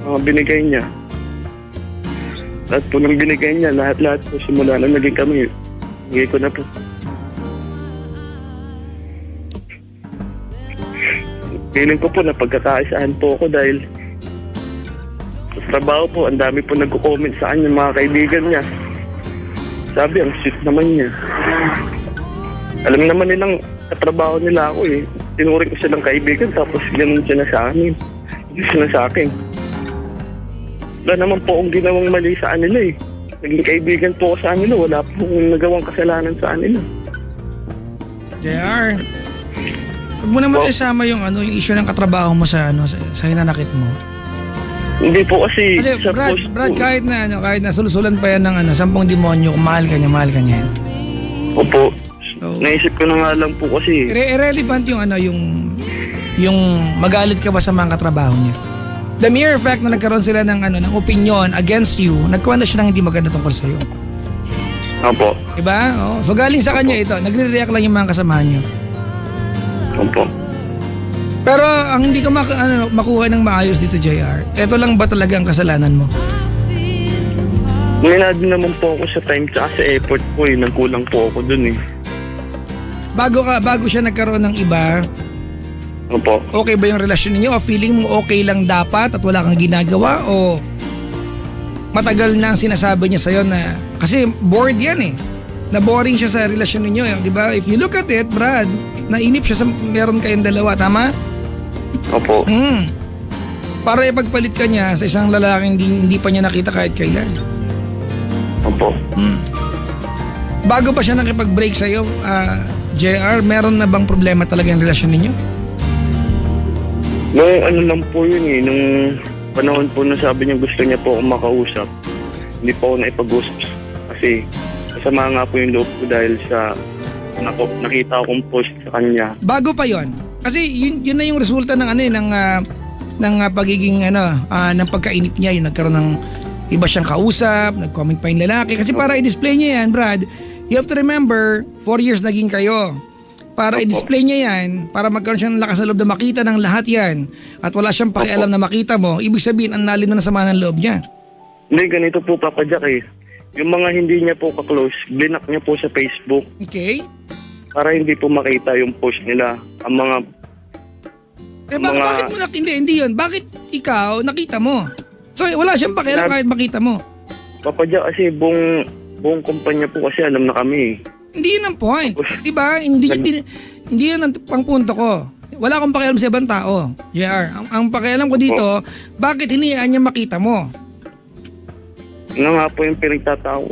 S3: Mga binigay niya. Lahat po ng binigay niya, lahat po simula na naging kami. Hingay ko na po. Feeling ko po na pagkakaisaan po ako dahil sa trabaho po, ang dami po nagko-comment sa kanya mga kaibigan niya. Sabi, ang sweet naman niya. Alam naman nilang katrabaho nila ako eh. Tinuring ko silang kaibigan tapos ganun siya na sa amin. Hindi siya na sa akin. Wala naman po akong ginawang mali sa kanila eh. Naging kaibigan po ako sa kanila. Wala po akong nagawang kasalanan sa kanila.
S1: JR, huwag mo naman isama yung issue ng katrabaho mo sa hinanakit mo.
S3: Hindi po kasi sa
S1: Brad,
S3: post
S1: Brad,
S3: po.
S1: kahit na sulusulan pa yan ng 10 demonyo, kung mahal ka niya.
S3: Opo.
S1: So,
S3: Naisip ko na nga lang po kasi.
S1: Irrelevant yung magalit ka ba sa mga katrabaho niya. The mere fact na nagkaroon sila ng opinion against you, nagkawa na siya ng hindi maganda tungkol sa iyo.
S3: Opo.
S1: Diba? Oh, so galing sa kanya ito, nagre-react lang yung mga kasamahan niyo.
S3: Opo.
S1: Pero ang hindi ko makuha ng maayos dito, JR, ito lang ba talaga ang kasalanan mo?
S3: Minado naman po ako sa time tsaka sa effort po eh. Nagkulang po ako dun eh.
S1: Bago siya nagkaroon ng iba,
S3: Opo.
S1: okay ba yung relasyon ninyo? O feeling mo okay lang dapat at wala kang ginagawa? O matagal na ang sinasabi niya sa'yo na, kasi bored yan eh. Na-boring siya sa relasyon ninyo eh. Di ba? If you look at it, Brad, nainip siya sa meron kayong dalawa, tama?
S3: Opo.
S1: Para ipagpalit ka niya sa isang lalaking hindi pa niya nakita kahit kailan.
S3: Opo.
S1: Bago pa siya nakipag-break sa'yo, JR, meron na bang problema talaga yung relasyon ninyo?
S3: Nung lang po yun eh, nung panahon po na sabi niya gusto niya po akong makausap, hindi po ako naipag-usap. Kasi masama nga po yung loob ko dahil sa nakita akong post sa kanya.
S1: Bago pa yon. Kasi yun na yung resulta ng ng pagiging ng pagkainip niya, yung nagkaroon ng iba siyang kausap, nag-comment pa yung lalaki. Kasi para i-display niya yan, Brad, you have to remember, 4 years naging kayo. Para i-display niya yan, para magkaroon siya ng lakas na loob na makita ng lahat yan, at wala siyang pakialam na makita mo, ibig sabihin, ang lalim na sama ng loob niya.
S3: Hindi, ganito po Papa Jack eh. yung mga hindi niya po ka-close, blinak niya po sa Facebook
S1: Okay?
S3: para hindi po makita yung post nila. Ang mga
S1: Bakit mo hindi yun? Bakit ikaw nakita mo? So wala siyang pakialam kahit makita mo.
S3: Papadya kasi buong kumpanya po kasi alam na kami.
S1: Hindi yun ang point. Diba? Hindi yun ang pangpunto ko. Wala akong pakialam sa ibang tao. JR, ang pakialam ko dito, bakit hiniyaan niya makita mo?
S3: Ano nga po yung pinagtatao ko.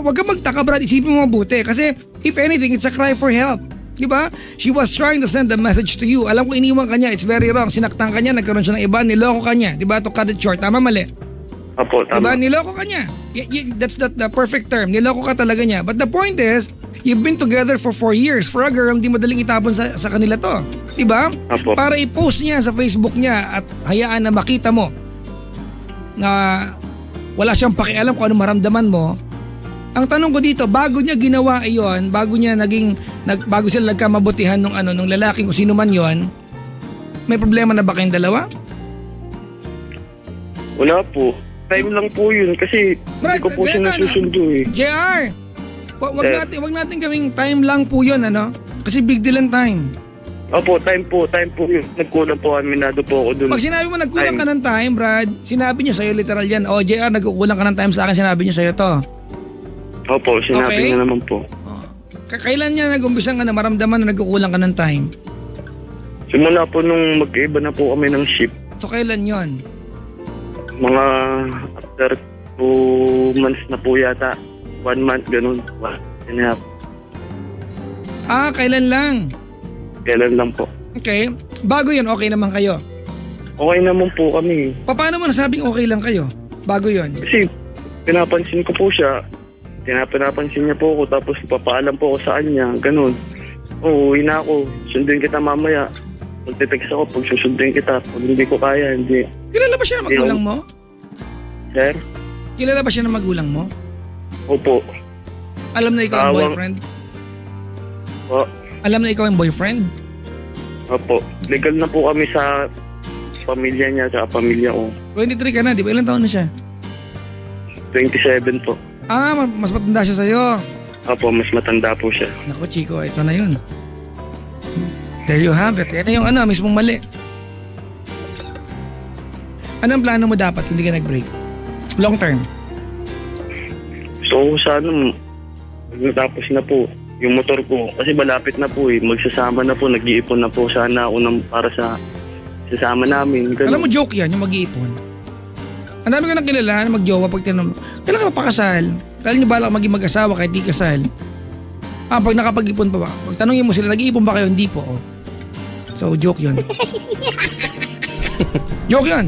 S1: Huwag kang magtaka, Brad. Isipin mo mabuti. Kasi if anything, it's a cry for help. Diba? She was trying to send a message to you. Alam ko iniwan ka niya. It's very wrong. Sinaktan ka niya. Nagkaroon siya ng iba. Niloko ka niya. Diba? To cut it short. Tama, mali?
S3: Opo, tama.
S1: Diba? Niloko ka niya. That's the perfect term. Niloko ka talaga niya. But the point is, you've been together for 4 years. For a girl, hindi madaling itapon sa kanila to. Diba?
S3: Opo.
S1: Para i-post niya sa Facebook niya at hayaan na makita mo na wala siyang pakialam kung ano maramdaman mo. Ang tanong ko dito, bago niya ginawa iyon, bago sila nagkamabutihan nung lalaking kung sino man yon, may problema na ba kayong dalawa?
S3: Wala po. Time lang po yun kasi
S1: Brad,
S3: hindi ko po siya nasusundo eh.
S1: JR, wag natin gawing time lang po yun, ano? Kasi big deal ang time.
S3: Opo, time po yun. Nagkulang po, aminado po ako dun.
S1: Pag sinabi mo nagkulang ka ng time, Brad, sinabi niya sa'yo literal yan. O, JR, nagkukulang ka ng time sa akin, sinabi niya sa'yo to.
S3: Opo, sinabi
S1: Okay.
S3: niya naman po.
S1: Kailan niya nag-umpisang ka na maramdaman na nagkukulang ka ng time?
S3: Simula po nung magkaiba na po kami ng ship,
S1: So, kailan yon?
S3: mga after 2 months na po yata. 1 month, ganun. 1 and a half.
S1: Kailan lang?
S3: Kailan lang po.
S1: Okay. Bago yun, okay naman kayo.
S3: Okay naman po kami.
S1: Paano mo nasabing okay lang kayo? Bago yun.
S3: Kasi pinapansin ko po siya. Pinapansin niya po ako tapos papaalam po ako sa kanya. Ganun. Uwi na ako. Sunduin kita mamaya. Magte-text ako pag susunduin kita. Pag hindi ko kaya, hindi.
S1: Kilala ba siya ng magulang mo?
S3: Sir?
S1: Kilala ba siya ng magulang mo?
S3: Opo.
S1: Alam na ikaw ang boyfriend?
S3: O,
S1: Alam na ikaw ang boyfriend?
S3: opo. Legal na po kami sa pamilya niya at pamilya ko.
S1: 23 ka na, di ba? Ilang taon na siya?
S3: 27 po.
S1: Mas matanda siya sa'yo.
S3: Opo, mas matanda po siya.
S1: Naku, Chico, ito na yun. There you have it. Yan na yung mismong mali. Anong plano mo dapat? Hindi ka nag-break? Long term?
S3: So, sana natapos na po yung motor ko. Kasi malapit na po eh. Magsasama na po. Nag-iipon na po sana ako para sa sasama namin. Ganun.
S1: Alam mo, joke yan, yung mag-iipon. Ang dami ko nang kilala na mag-jowa pag tinanong, kailan ka papakasal? Kailan niyo balak maging mag-asawa kahit di kasal? Pag nakapag-ipon pa ba? Pag tanongin mo sila, nag-iipon ba kayo? Hindi po. Oh. So, joke yun. Joke yun.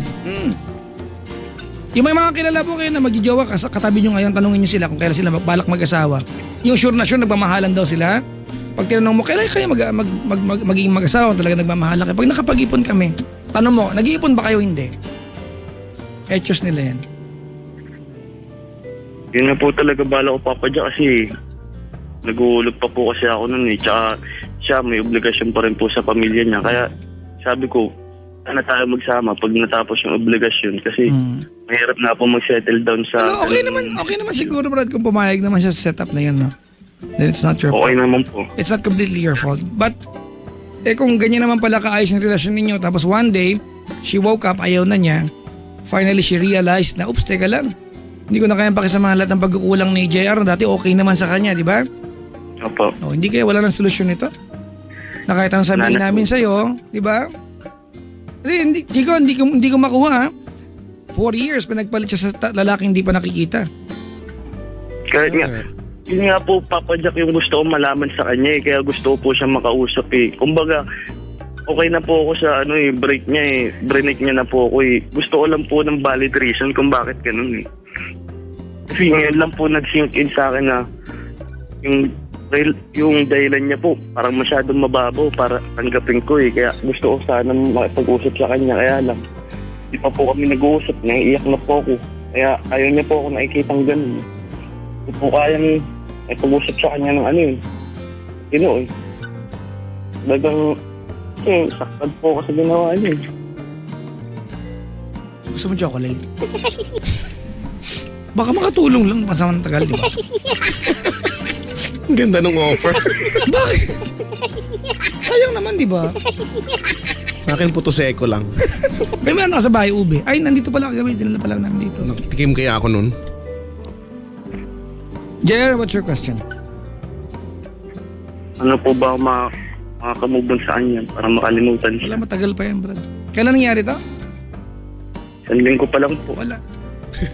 S1: Yung may mga kilala po kayo na mag-jowa, katabi nyo ngayon, tanongin nyo sila kung kailan sila balak mag-asawa. Yung sure na sure, nagmamahalan daw sila. Pag tinanong mo, kailan kayo magiging mag-asawa, talaga nagmamahalan kayo. Pag nakapag-ipon kami, tanong mo, nag-iipon ba kayo? Hindi. Etos nila yan.
S3: Yun na po talaga bala ko papadya kasi nag-uulog pa po kasi ako nun eh. Tsaka siya may obligasyon pa rin po sa pamilya niya. Kaya sabi ko, sana tayo magsama pag natapos yung obligasyon kasi mahirap na po mag-settle down sa...
S1: Pero okay naman siguro, Brad, kung pumayag naman siya sa setup na yun, no? Then it's not your fault.
S3: Okay naman po.
S1: It's not completely your fault. But, kung ganyan naman pala kaayos yung relasyon ninyo, tapos one day, she woke up, ayaw na niya, finally she realized na, oops, teka lang. Hindi ko na kayang pakisamahan lahat ng pagkukulang ni JR na dati okay naman sa kanya, di ba?
S3: Opo.
S1: Hindi kaya wala ng solusyon nito? Na kahit ang sabihin namin sa'yo, di ba? Kasi Chico, hindi ko makuha. 4 years pinagpalit siya sa lalaking hindi pa nakikita.
S3: Kahit nga, yun nga po, Papa Jack, yung gusto ko malaman sa kanya eh. Kaya gusto ko po siya makausap eh. Kumbaga, okay na po ako sa break niya eh. Break niya na po ako eh. Gusto ko lang po ng valid reason kung bakit ganun eh. Kasi ngayon lang po nag-sink in sa akin na yung dahilan niya po parang masyadong mababaw para tanggapin ko eh. Kaya gusto ko sana makipag-usap sa kanya. Kaya lang, di pa po kami nag-uusap. Naiiyak na po ako. Kaya ayaw niya po ako nakikitang ganun. Hindi po kayang makipag-usap sa kanya ng eh. Dagang saktan po ako sa ginawa niya.
S1: Gusto mo chocolate? Baka makatulong lang pasamang tagal, di ba?
S2: Ang ganda ng offer.
S1: Bakit? Sayang naman, di ba?
S2: Sa akin, puto seko lang.
S1: May meron ka sa bahay, ube. Ay, nandito pala kagabi. Dinala pala namin dito.
S2: Nakatikim kaya ako nun.
S1: Jer, what's your question?
S3: Ano po ba makakamove on sa kanya para makalimutan siya?
S1: Wala, matagal pa yan, Brad. Kailan nangyari to?
S3: Isang linggo pa lang po.
S1: Wala.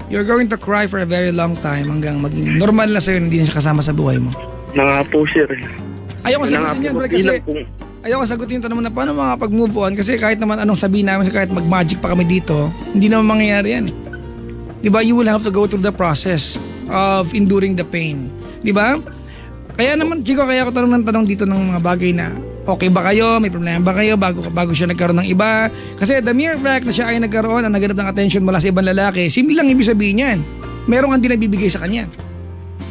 S1: You're going to cry for a very long time hanggang maging normal na sa'yo na hindi na siya kasama sa buhay mo.
S3: Na nga po, sir.
S1: Ayoko sagutin yan, Brad, kasi ayoko sagutin ito naman na paano makapag-move on kasi kahit naman anong sabihin namin, kahit mag-magic pa kami dito, hindi naman mangyayari yan. Diba? You will have to go through the process of enduring the pain. Diba? Kaya naman, Chico, kaya ako tanong dito ng mga bagay na okay ba kayo, may problema ba kayo bago siya nagkaroon ng iba. Kasi the mere fact na siya ay nagkaroon at naghanap ng attention mula sa ibang lalaki, simple lang ibig sabihin yan. Meron kang dinabibigay sa kanya.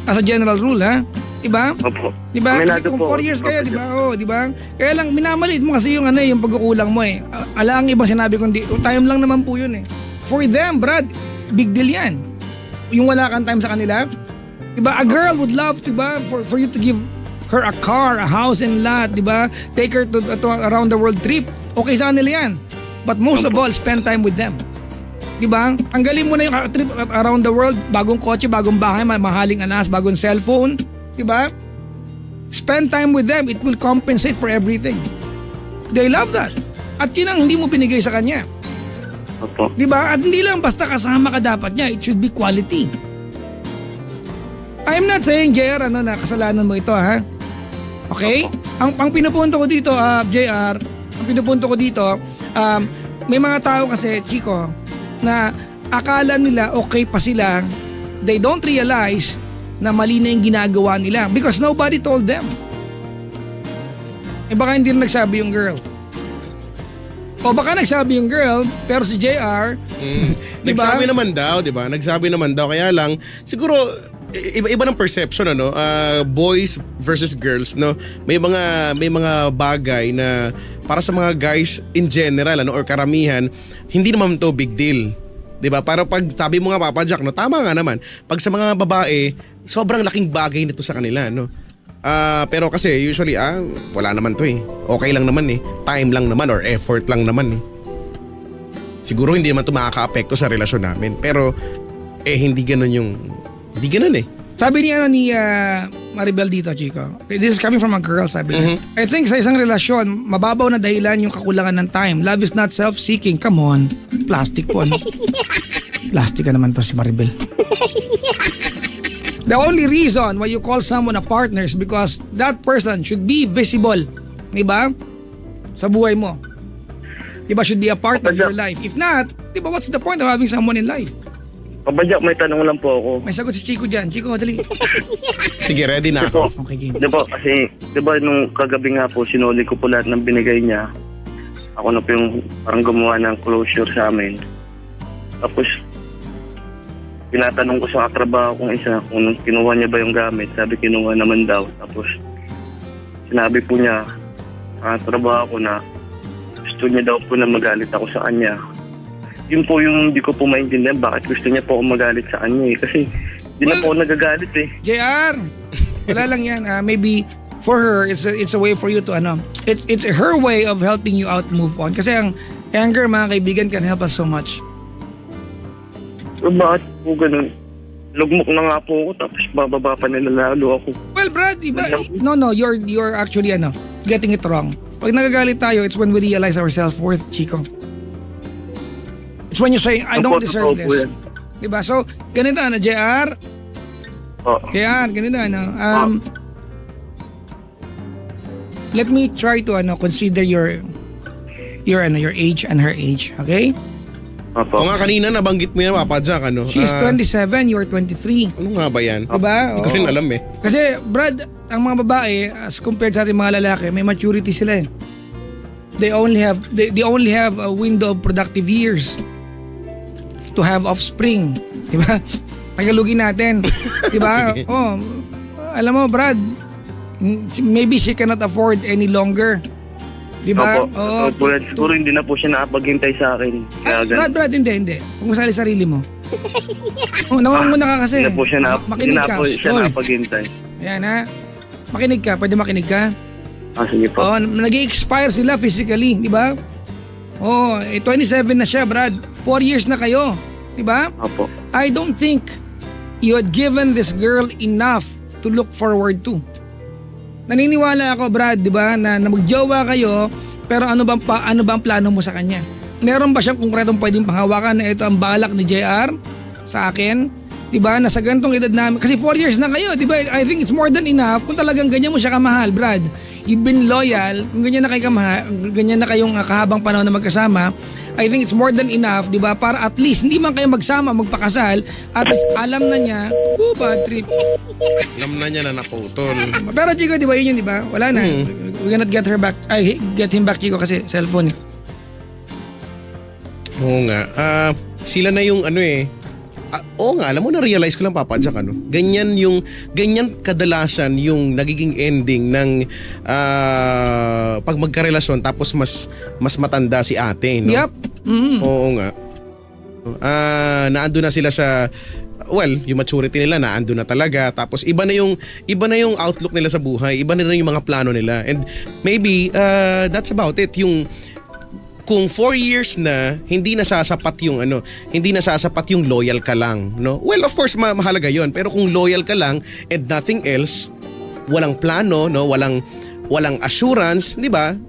S1: As a general rule, ha? Diba?
S3: Opo.
S1: Diba? Kasi kung 4 years kayo, diba? Oh, diba? Kaya lang, minamaliit mo kasi yung yung pagkukulang mo eh. Ala ang ibang sinabi kundi, time lang naman po yun eh. For them, Brad, big deal yan. Yung wala kang time sa kanila, diba? A girl would love, diba? For you to give her a car, a house and lot, diba? Take her to around the world trip. Okay sa kanila yan. But most of all, spend time with them. Diba? Tanggalin mo na yung trip around the world, bagong kotse, bagong bahay, mahaling anas, bagong cellphone. Diba? Spend time with them. It will compensate for everything. They love that. At yun ang hindi mo binigay sa kanya.
S3: Opo.
S1: Diba? At hindi lang basta kasama ka dapat niya. It should be quality. I'm not saying, JR, na kasalanan mo ito, ha? Okay? Ang pinupunto ko dito, JR, ang pinupunto ko dito, may mga tao kasi, Chico, na akala nila okay pa sila. They don't realize na mali na yung ginagawa nila because nobody told them. Eh baka hindi na nagsabi yung girl. O baka nagsabi yung girl, pero si JR, diba?
S2: Nagsabi naman daw, di ba? Nagsabi naman daw. Kaya lang, siguro, iba ng perception, ano? Boys versus girls, no? May mga bagay na para sa mga guys in general, ano? Or karamihan, hindi naman to big deal. Di ba? Para pag sabi mo nga, Papa Jack, no? Tama nga naman. Pag sa mga babae, sobrang laking bagay nito sa kanila, no? Pero kasi usually wala naman to eh. Okay lang naman eh. Time lang naman or effort lang naman eh. Siguro hindi naman to makaka-apekto sa relasyon namin. Pero hindi ganun eh.
S1: Sabi ni Maribel dito, Chico. This is coming from a girl, sabi niya. I think sa isang relasyon, mababaw na dahilan yung kakulangan ng time. Love is not self-seeking. Come on. Plastic po, ano? Plastic ka naman to si Maribel. The only reason why you call someone a partner is because that person should be visible. Diba? Sa buhay mo. Diba? Should be a part of your life. If not, diba, what's the point of having someone in life?
S3: Papa Jack, may tanong lang po ako.
S1: May sagot si Chico dyan. Chico, dali.
S2: Sige, ready na ako.
S1: Okay, game.
S3: Diba, kasi, diba, nung kagabi nga po, sinuli ko po lahat ng binigay niya. Ako na po yung parang gumawa ng closure sa amin. Tapos, tinatanong ko sa katrabaho kong isa kung kinuha niya ba yung gamit. Sabi kinuha naman daw. Tapos sinabi po niya sa katrabaho ko na gusto niya daw po na magalit ako sa kanya. Yun po yung hindi ko po maintindihan bakit gusto niya po ako magalit sa kanya eh. Kasi hindi na po ako nagagalit eh.
S1: JR, wala lang yan. Maybe for her, it's a way for you to it's her way of helping you out move on. Kasi ang anger, mga kaibigan, can help us so much.
S3: So, bakit po ganun? Lugmok na nga po ako tapos bababa pa nila lalo ako.
S1: Well, Brad, iba. No, you're actually getting it wrong. Pag nagagalit tayo, it's when we realize our self-worth, Chico. It's when you say, I don't deserve this. Diba? So, ganito, JR? JR, ganito, let me try to, consider your age and her age, okay?
S2: O nga kanina nabanggit mo yan, Papa Jack, ano?
S1: She's 27, you're 23.
S2: Ano nga ba yan?
S1: Diba?
S2: Hindi ko rin alam eh.
S1: Kasi, Brad, ang mga babae, as compared sa ating mga lalaki, may maturity sila eh. They only have a window of productive years to have offspring. Diba? Tagalugin natin. Diba? Alam mo, Brad, maybe she cannot afford any longer. Diba?
S3: Siguro hindi na po siya nakapaghintay sa akin.
S1: Brad, hindi. Huwag mo sali sarili mo. Nangunguna ka kasi.
S3: Hindi na po siya
S1: Makinig ka.
S3: napaghintay.
S1: Ayan ha. Makinig ka. Pwede makinig ka?
S3: Sige po.
S1: Nag-i-expire sila physically, di ba? 27 na siya, Brad. 4 years na kayo. Di ba?
S3: Opo.
S1: I don't think you had given this girl enough to look forward to. Naniniwala ako, Brad, di ba, na magjowa kayo, pero ano bang plano mo sa kanya? Meron ba siyang konkretong pwedeng panghawakan na ito ang balak ni JR sa akin? Di ba, nasa ganitong edad namin. Kasi 4 years na kayo, di ba? I think it's more than enough kung talagang ganyan mo siya kamahal, Brad. You've been loyal, kung ganyan na kayo kamahal, ganyan na kayong kahabang panahon na magkasama, I think it's more than enough, di ba? Para at least, hindi man kayo magsama, magpakasal, at least alam na niya, bad trip.
S2: Alam na niya na naputol.
S1: Pero Chico, di ba yun di ba? Wala na. We cannot get her back. Get him back, Chico, kasi cellphone.
S2: Oo nga. Sila na yung oo nga, alam mo, na-realize ko lang, Papa Jack, ganyan kadalasan yung nagiging ending ng pag magkarelasyon tapos mas matanda si ate, no?
S1: Yup.
S2: Oo nga. Naando na sila sa, yung maturity nila naando na talaga, tapos iba na yung outlook nila sa buhay, iba na yung mga plano nila, and maybe that's about it. Kung 4 years na hindi nasasapat yung loyal ka lang, no? Well, of course mahalaga 'yon, pero kung loyal ka lang and nothing else, walang plano, no? Walang assurance, 'di ba?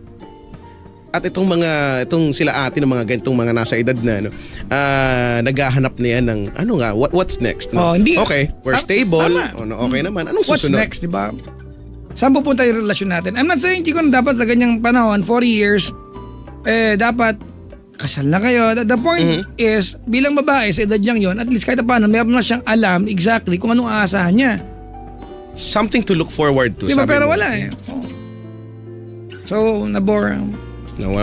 S2: At itong sila ate ng mga ganitong mga nasa edad na, no, naghahanap na yan ng what's next, no? Okay, we're stable. Okay naman. Anong susunod?
S1: What's next, 'di ba? Saan pupunta yung relasyon natin? I'm not saying Chico na dapat sa ganyang panahon, 4 years dapat kasal na kayo. The point is, bilang babae sa edad niyang yon, at least kahit paano, meron na siyang alam exactly kung anong aasahan niya.
S2: Something to look forward to.
S1: Diba, pero wala eh. So, nabore.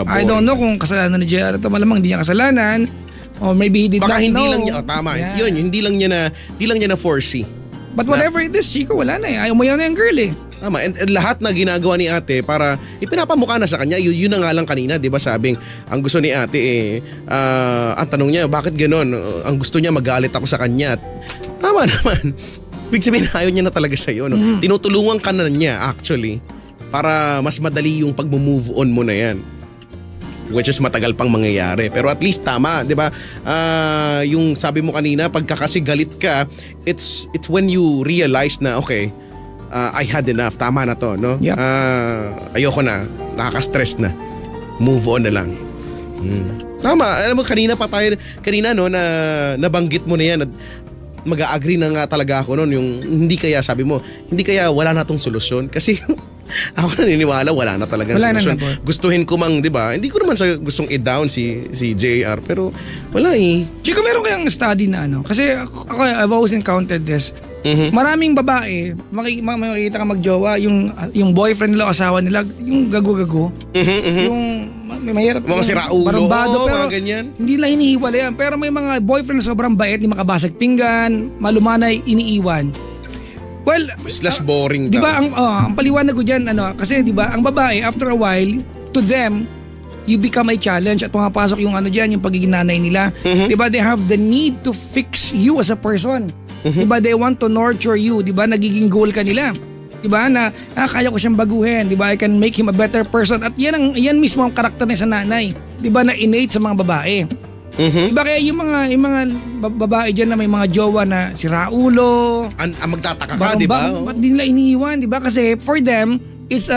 S1: I don't know kung kasalanan ni JR ito. Malamang hindi niya kasalanan. Or maybe he did
S2: baka
S1: not
S2: hindi
S1: know.
S2: Lang niya, tama. Yeah. Yun, hindi lang niya na foresee.
S1: But whatever it is, Chico, wala na eh. Ayaw mo yan na yung girl eh.
S2: Tama, and lahat na ginagawa ni ate para ipinapamukha na sa kanya, yun na nga lang kanina, di ba, sabing ang gusto ni ate ang tanong niya, bakit ganon? Ang gusto niya magalit ako sa kanya. Tama naman. Big sabihin, ayaw niya na talaga sa'yo, no? Tinutulungan ka na niya actually para mas madali yung pag-move on mo na yan, which is matagal pang mangyayari, pero at least tama, di ba? Yung sabi mo kanina, pagka kasi galit ka, it's when you realize na okay, I had enough, tama na to, no?
S1: Yep.
S2: Ayoko na, nakaka-stress na, move on na lang. Tama, alam mo kanina no, na nabanggit mo na yan, at mag-a-agree na nga talaga ako noon, yung hindi kaya sabi mo, hindi kaya wala na tong solusyon, kasi ako naniniwala wala na talagang solusyon. Gustuhin ko mang, di ba, hindi ko naman sa gustong i-down si JR, pero wala eh.
S1: Chico, meron kayang study na kasi ako, I've always encountered this. Maraming babae, makikita ka magjowa, yung boyfriend nila o asawa nila, yung gago-gago, yung mahirap,
S2: mga siraulo,
S1: barumbado, pero
S2: mga ganyan.
S1: hindi lang hinihiwala yan. Pero may mga boyfriend na sobrang bait, di makabasag pinggan, malumanay, iniiwan. Well,
S2: slash boring
S1: di ba ang paliwanag ko diyan kasi di ba ang babae after a while to them you become a challenge at pumapasok yung diyan yung pagiging nanay nila. Di ba they have the need to fix you as a person. Di ba they want to nurture you, di ba nagiging goal ka nila. Di ba na kaya ko siyang baguhin, di ba I can make him a better person, at yan mismo ang karakter niya sa nanay. Di ba na innate sa mga babae. Diba kaya yung mga babae dyan na may mga jowa na siraulo,
S2: magtataka ka, di ba?
S1: Ba't di nila iniiwan, di ba? Kasi for them, it's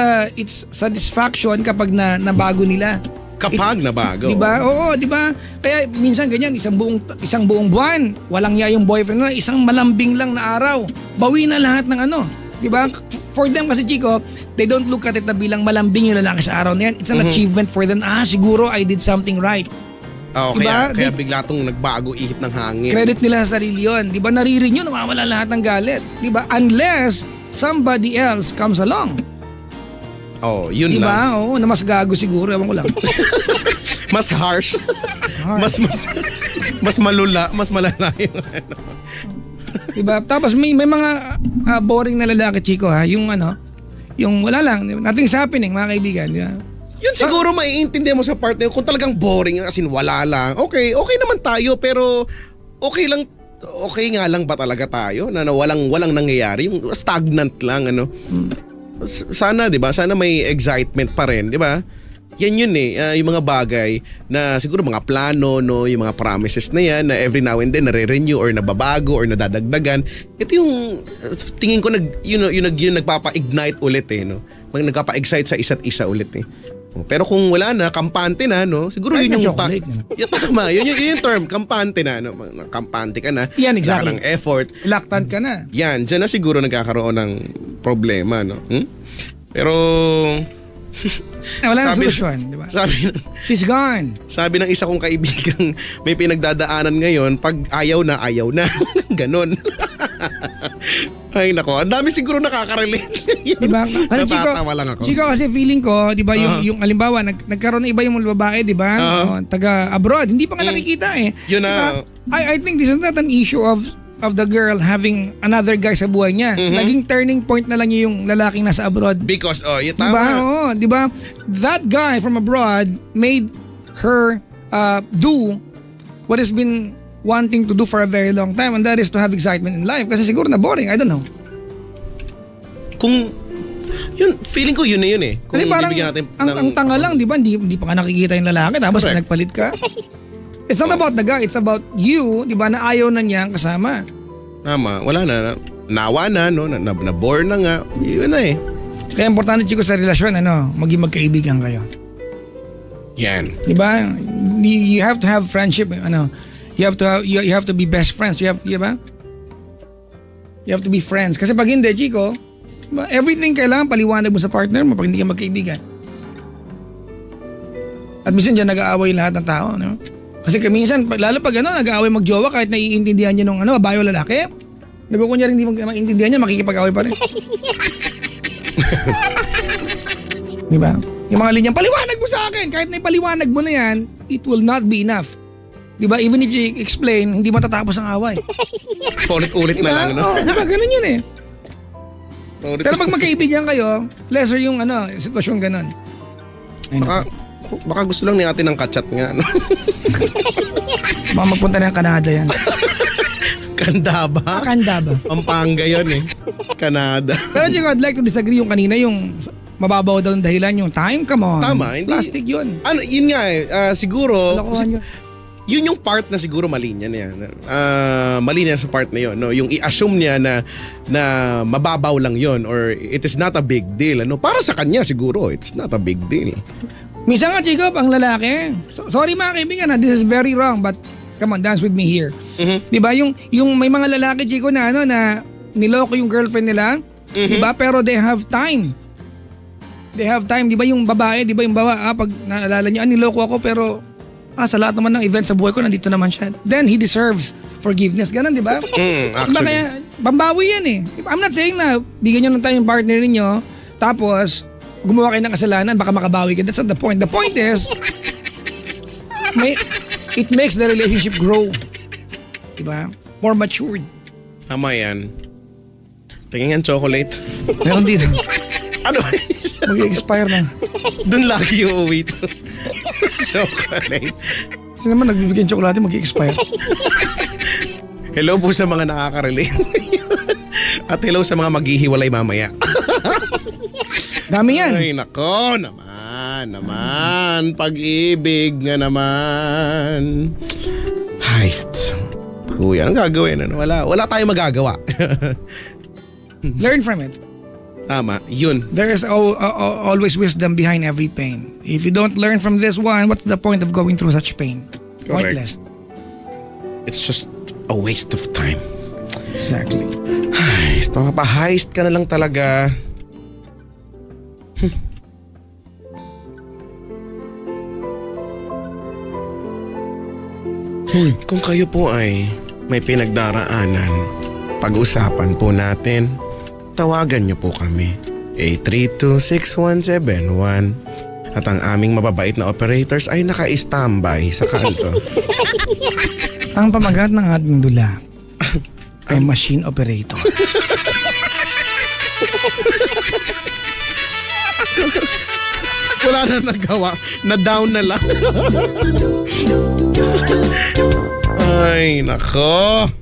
S1: satisfaction kapag nabago nila.
S2: Kapag nabago.
S1: Di ba? Oo, di ba? Kaya minsan ganyan, isang buong buwan, walang yung boyfriend na, isang malambing lang na araw. Bawi na lahat ng di ba? For them kasi Chico, they don't look at it na bilang malambing yung lalaki sa araw na yan. It's an achievement for them. Siguro I did something right.
S2: Diba? Kaya bigla tong nagbago ihip ng hangin.
S1: Credit nila sa sarili yun. Di ba naririnig nyo, nawawala lahat ng galit. Di ba? Unless somebody else comes along.
S2: Yun
S1: diba?
S2: lang.
S1: Oo, na mas gago siguro. Ewan ko lang.
S2: Mas harsh. Mas malula. Mas malala yung
S1: Diba? Tapos may mga boring na lalaki, Chico, ha? Yung yung wala lang. Nothing's happening, mga kaibigan. Diba?
S2: Yun siguro maiintindihan mo sa partner kung talagang boring, as in wala lang. Okay naman tayo, pero okay nga lang ba talaga tayo na walang nangyayari, yung stagnant lang ano. Sana 'di ba? Sana may excitement pa rin, 'di ba? Yan yun yung mga bagay na siguro mga plano, no, yung mga promises na yan na every now and then nare-renew or nababago or nadadagdagan. Ito yung tingin ko yung nagpapa-ignite ulit no. Nagpapa-excite sa isa't isa ulit Pero kung wala na, kampante na, no? Siguro yun yung tama, yun yung term, kampante na, no? Kampante ka na.
S1: Yan, exactly.
S2: Wala ka ng effort.
S1: Reluctant ka na.
S2: Yan, dyan na siguro nagkakaroon ng problema, no? Pero
S1: wala nang solusyon, di ba? She's gone.
S2: Sabi ng isa kong kaibigang may pinagdadaanan ngayon, pag ayaw na. Ganon. Ay nako, ang dami siguro nakaka-relate.
S1: Diba? Kasi
S2: Natatawa lang ako.
S1: Chico, kasi feeling ko, di ba, yung halimbawa, nagkaroon na iba yung babae, di ba? Taga abroad, hindi pa nga nakikita
S2: Yun na.
S1: I think this is not an issue of the girl having another guy sa buhay niya. Naging turning point na lang yung lalaking nasa abroad.
S2: Because, yun
S1: tama. Diba? Diba? That guy from abroad made her do what has been wanting to do for a very long time, and that is to have excitement in life. Kasi siguro na boring, I don't know.
S2: Kung, yun, feeling ko yun na yun Kung
S1: kasi parang,
S2: natin
S1: ang tanga lang, di ba? Hindi pa nga nakikita yung lalaki, tapos nagpalit ka. It's not about the guy, it's about you, di ba, na ayaw na niya ang kasama.
S2: Tama, wala na. Nawa na, no? Na-bore na nga. Yun na
S1: Kaya importante, Chico, sa relasyon, maging magkaibigan kayo.
S2: Yan.
S1: Di ba? You have to have friendship, you have to be best friends. You have to be friends. Kasi pag hindi, Chico, everything kailangan paliwanag mo sa partner mo pag hindi ka magkaibigan. At minsan dyan nag-aaway lahat ng tao, no? Kasi minsan, lalo pag nag-aaway magjowa kahit naiintindihan nyo ng babae o lalaki, nagkukunyari hindi maintindihan niya, makikipag-aaway pa rin. Di ba? Yung mga linyang, paliwanag mo sa akin. Kahit na ipaliwanag mo na yan, it will not be enough. Di ba? Even if you explain, hindi matatapos ang away.
S2: Ulit-ulit na lang, no?
S1: Di ba? Ganun yun Pero pag magkaibigan kayo, lesser yung sitwasyon ganun.
S2: Baka gusto lang ni ate ng kachat nga, no?
S1: Baka magpunta na yung Canada yan.
S2: Kandaba? Pampanga yun Canada.
S1: Pero Chico, I'd like to disagree yung kanina, yung mababaw daw ng dahilan, yung time, come on.
S2: Tama, hindi.
S1: Plastic yun.
S2: Yun nga siguro,
S1: yun
S2: yung part na siguro mali niya na yan. Mali niya sa part na yun, no? Yung i-assume niya na mababaw lang yun or it is not a big deal. Para sa kanya siguro, it's not a big deal.
S1: Minsan nga, Chico, ang lalaki, sorry mga kaibigan this is very wrong, but come on, dance with me here. Diba, yung may mga lalaki, Chico, na na niloko yung girlfriend nila, diba, pero they have time. Diba, yung babae, diba, yung pag naalala niya, niloko ako, pero sa lahat naman ng event sa buhay ko, nandito naman siya. Then he deserves forgiveness. Ganon, diba?
S2: Actually.
S1: Diba, kaya, pambawi yan I'm not saying na bigyan nyo ng time yung partner ninyo, tapos gumawa kayo ng kasalanan, baka makabawi ka. That's not the point. The point is, it makes the relationship grow. Diba? More matured.
S2: Tama yan. Tingin nga chocolate.
S1: Meron dito.
S2: Ano?
S1: Mag-expire na.
S2: Doon lagi yung uwi to. Chocolate.
S1: Kasi naman nagbibigyan chocolate, mag-expire.
S2: Hello po sa mga nakaka-relate. At hello sa mga maghihiwalay mamaya.
S1: Dami yan.
S2: Ay, nako, naman. Pag-ibig nga naman. Heist. Kuya, anong gagawin? Wala tayong magagawa.
S1: Learn from it.
S2: Tama, yun.
S1: There is always wisdom behind every pain. If you don't learn from this one, what's the point of going through such pain?
S2: Correct.
S1: Pointless.
S2: It's just a waste of time.
S1: Exactly.
S2: Heist, mapapaheist ka na lang talaga. Kung kayo po ay may pinagdaraanan, pag-usapan po natin. Tawagan niyo po kami. 832-6171. At ang aming mababait na operators ay naka-standby sa kanto.
S1: Ang pamagat ng ating dula ay machine operator.
S2: Wala na nagawa. Na-down na lang. Ay, nako.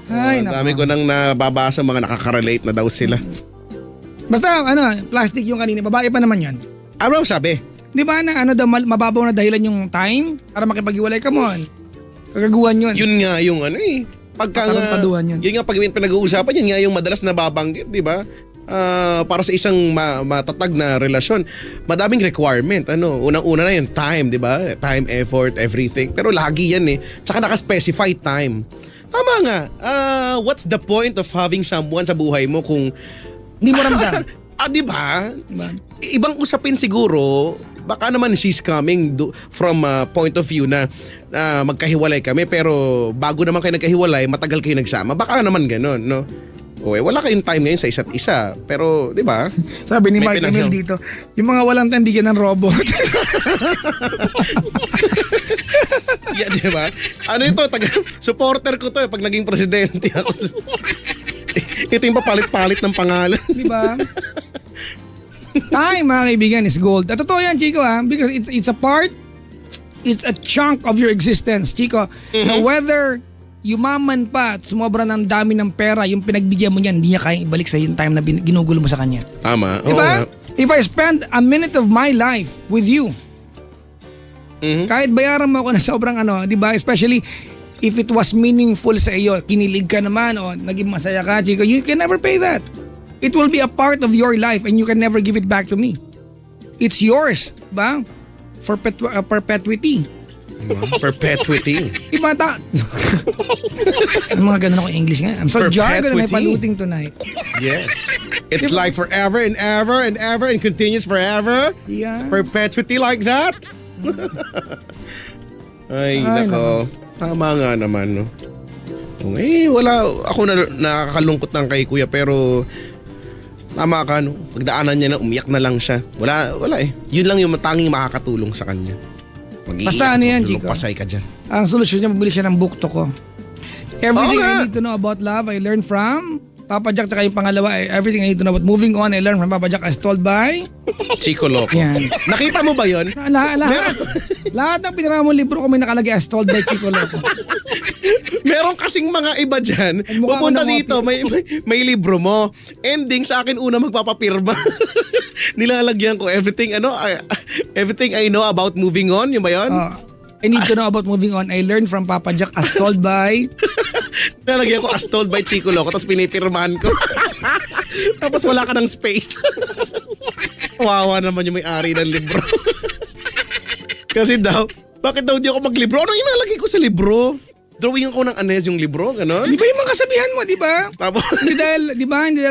S1: Ay,
S2: Ang dami ko nang nababasa mga nakaka-relate na daw sila.
S1: Basta plastic yung kanina, babae pa naman 'yan.
S2: Ano sabi?
S1: Di ba na mababaw na dahilan yung time para makipag-iwalay ka mo? Kagaguhan yun.
S2: Yun nga yung pagka
S1: Patarantaduhan yun.
S2: Yun nga pag pinag-uusapan, yun nga yung madalas nababanggit, di ba? Para sa isang matatag na relasyon, madaming requirement. Unang-una na yung time, di ba? Time, effort, everything. Pero lagi yan Tsaka naka-specify time. Tama nga. What's the point of having someone sa buhay mo kung
S1: Hindi mo ramdam.
S2: di ba?
S1: Diba?
S2: Ibang usapin siguro, baka naman she's coming from a point of view na magkahiwalay kami pero bago naman kayo nagkahiwalay, matagal kayo nagsama. Baka naman ganun, no? Wala kayong time ngayon sa isa't isa. Pero, di ba?
S1: Sabi ni
S2: May
S1: Mark Emil dito, yung mga walang time, bigyan ng robot.
S2: Yeah, di ba? Supporter ko to pag naging presidente ako. Ito yung papalit-palit ng pangalan.
S1: Di ba? Time, mga kaibigan, is gold. At totoo yan, Chico, because it's a chunk of your existence, Chico. Na whether yumaman pa at sumobra ng dami ng pera, yung pinagbigyan mo niyan, hindi niya kayang ibalik sa yung time na ginugulo mo sa kanya.
S2: Tama.
S1: Diba? If I spend a minute of my life with you, kahit bayaran mo ako na sobrang di ba? Especially if it was meaningful sa iyo, kinilig ka naman o naging masaya ka, Chico, you can never pay that. It will be a part of your life and you can never give it back to me. It's yours, ba? For perpetuity.
S2: Perpetuity.
S1: Iba mga ganun ako English nga. I'm so jargon na paluting tonight.
S2: Yes. It's like forever and ever and ever and continues forever.
S1: Yeah.
S2: Perpetuity like that. Ay, nako. Tama nga naman, no? Wala. Ako nakakalungkot ng kay kuya pero tama ka, no? Pagdaanan niya na umiyak na lang siya. Wala Yun lang yung tanging makakatulong sa kanya.
S1: Basta yan, Chico.
S2: Pasay ka dyan.
S1: Ang solusyon niya, mabili siya ng book to ko. Everything I need to know about love, I learned from Papa Jack. Tsaka yung pangalawa, everything I need to know about moving on, I learned from Papa Jack as told by
S2: Chico Loco.
S1: Yan.
S2: Nakita mo ba yun?
S1: Lahat ng pinarama mong libro ko may nakalagay as told by Chico Loco.
S2: Meron kasing mga iba dyan, pupunta dito, may libro mo. Ending sa akin una magpapapirma. Nilalagyan ko everything I know about moving on, yun ba yun?
S1: I need to know about moving on. I learned from Papa Jack as told by
S2: Nilalagyan ko as told by Chico Loco tapos pinipirmahan ko. Tapos wala ka ng space. Wawa naman yung may-ari ng libro. Kasi bakit daw di ako maglibro? Anong inalagay ko sa libro? Drawing ako ng Anes yung libro, gano'n?
S1: Di ba yung mga kasabihan mo, di ba?
S2: Tapos,
S1: hindi dahil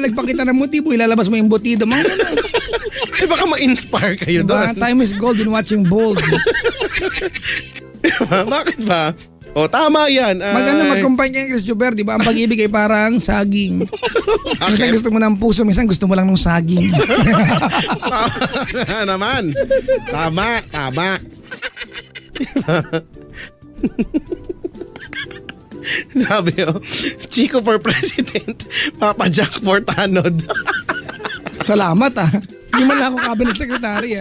S1: nagpakita ng motibo, ilalabas mo yung botido.
S2: baka ma-inspire kayo
S1: diba?
S2: doon.
S1: Time is gold in watching bold.
S2: Bakit ba? Tama yan.
S1: Mag-kumpanya yung Chris Jober, di ba? Ang pag-ibig ay parang saging. Minsan gusto mo ng puso, minsan gusto mo lang ng saging.
S2: Tama naman. Tama. Sabi Chico for President, Papa Jack for Tanod.
S1: Salamat Hindi man lang ako cabinet secretary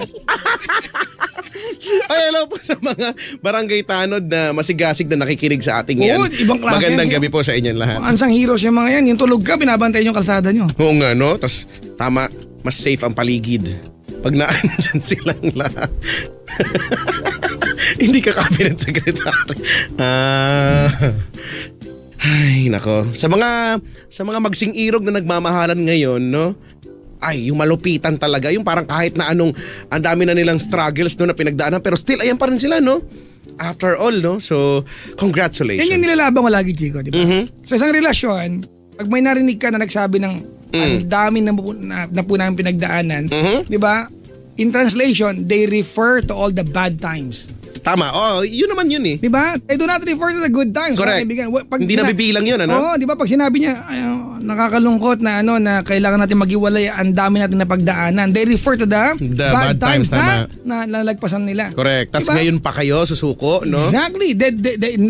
S2: Ay, hello po sa mga barangay Tanod na masigasig na nakikinig sa ating yan.
S1: Ibang klase.
S2: Magandang gabi po sa inyong lahat.
S1: Ansang heroes yung mga yan. Yung tulog ka, binabantayan yung kalsada nyo.
S2: Oo nga, no? Tas tama, mas safe ang paligid. Pag naandyan silang lahat. Hindi ka cabinet secretary. Ay, nako. Sa mga magsing-irog na nagmamahalan ngayon, no? Ay, yung malupitan talaga. Yung parang kahit na ang dami na nilang struggles no, na pinagdaanan. Pero still, ayan pa rin sila, no? After all, no? So, congratulations.
S1: Yan yung nilalaban ko lagi, Chico, di ba? Sa isang relasyon, pag may narinig ka na nagsabi ng ang dami na po namin pinagdaanan, di ba? In translation, they refer to all the bad times.
S2: Tama. Yun naman yun eh.
S1: Di ba? They do not refer to the good times.
S2: Correct. Hindi nabibilang yun, ano?
S1: Oo, di ba? Pag sinabi niya, nakakalungkot na na kailangan natin maghiwalay, ang dami natin na pagdaanan. They refer to the bad times na nalagpasan nila.
S2: Correct. Tapos ngayon pa kayo susuko, no?
S1: Exactly.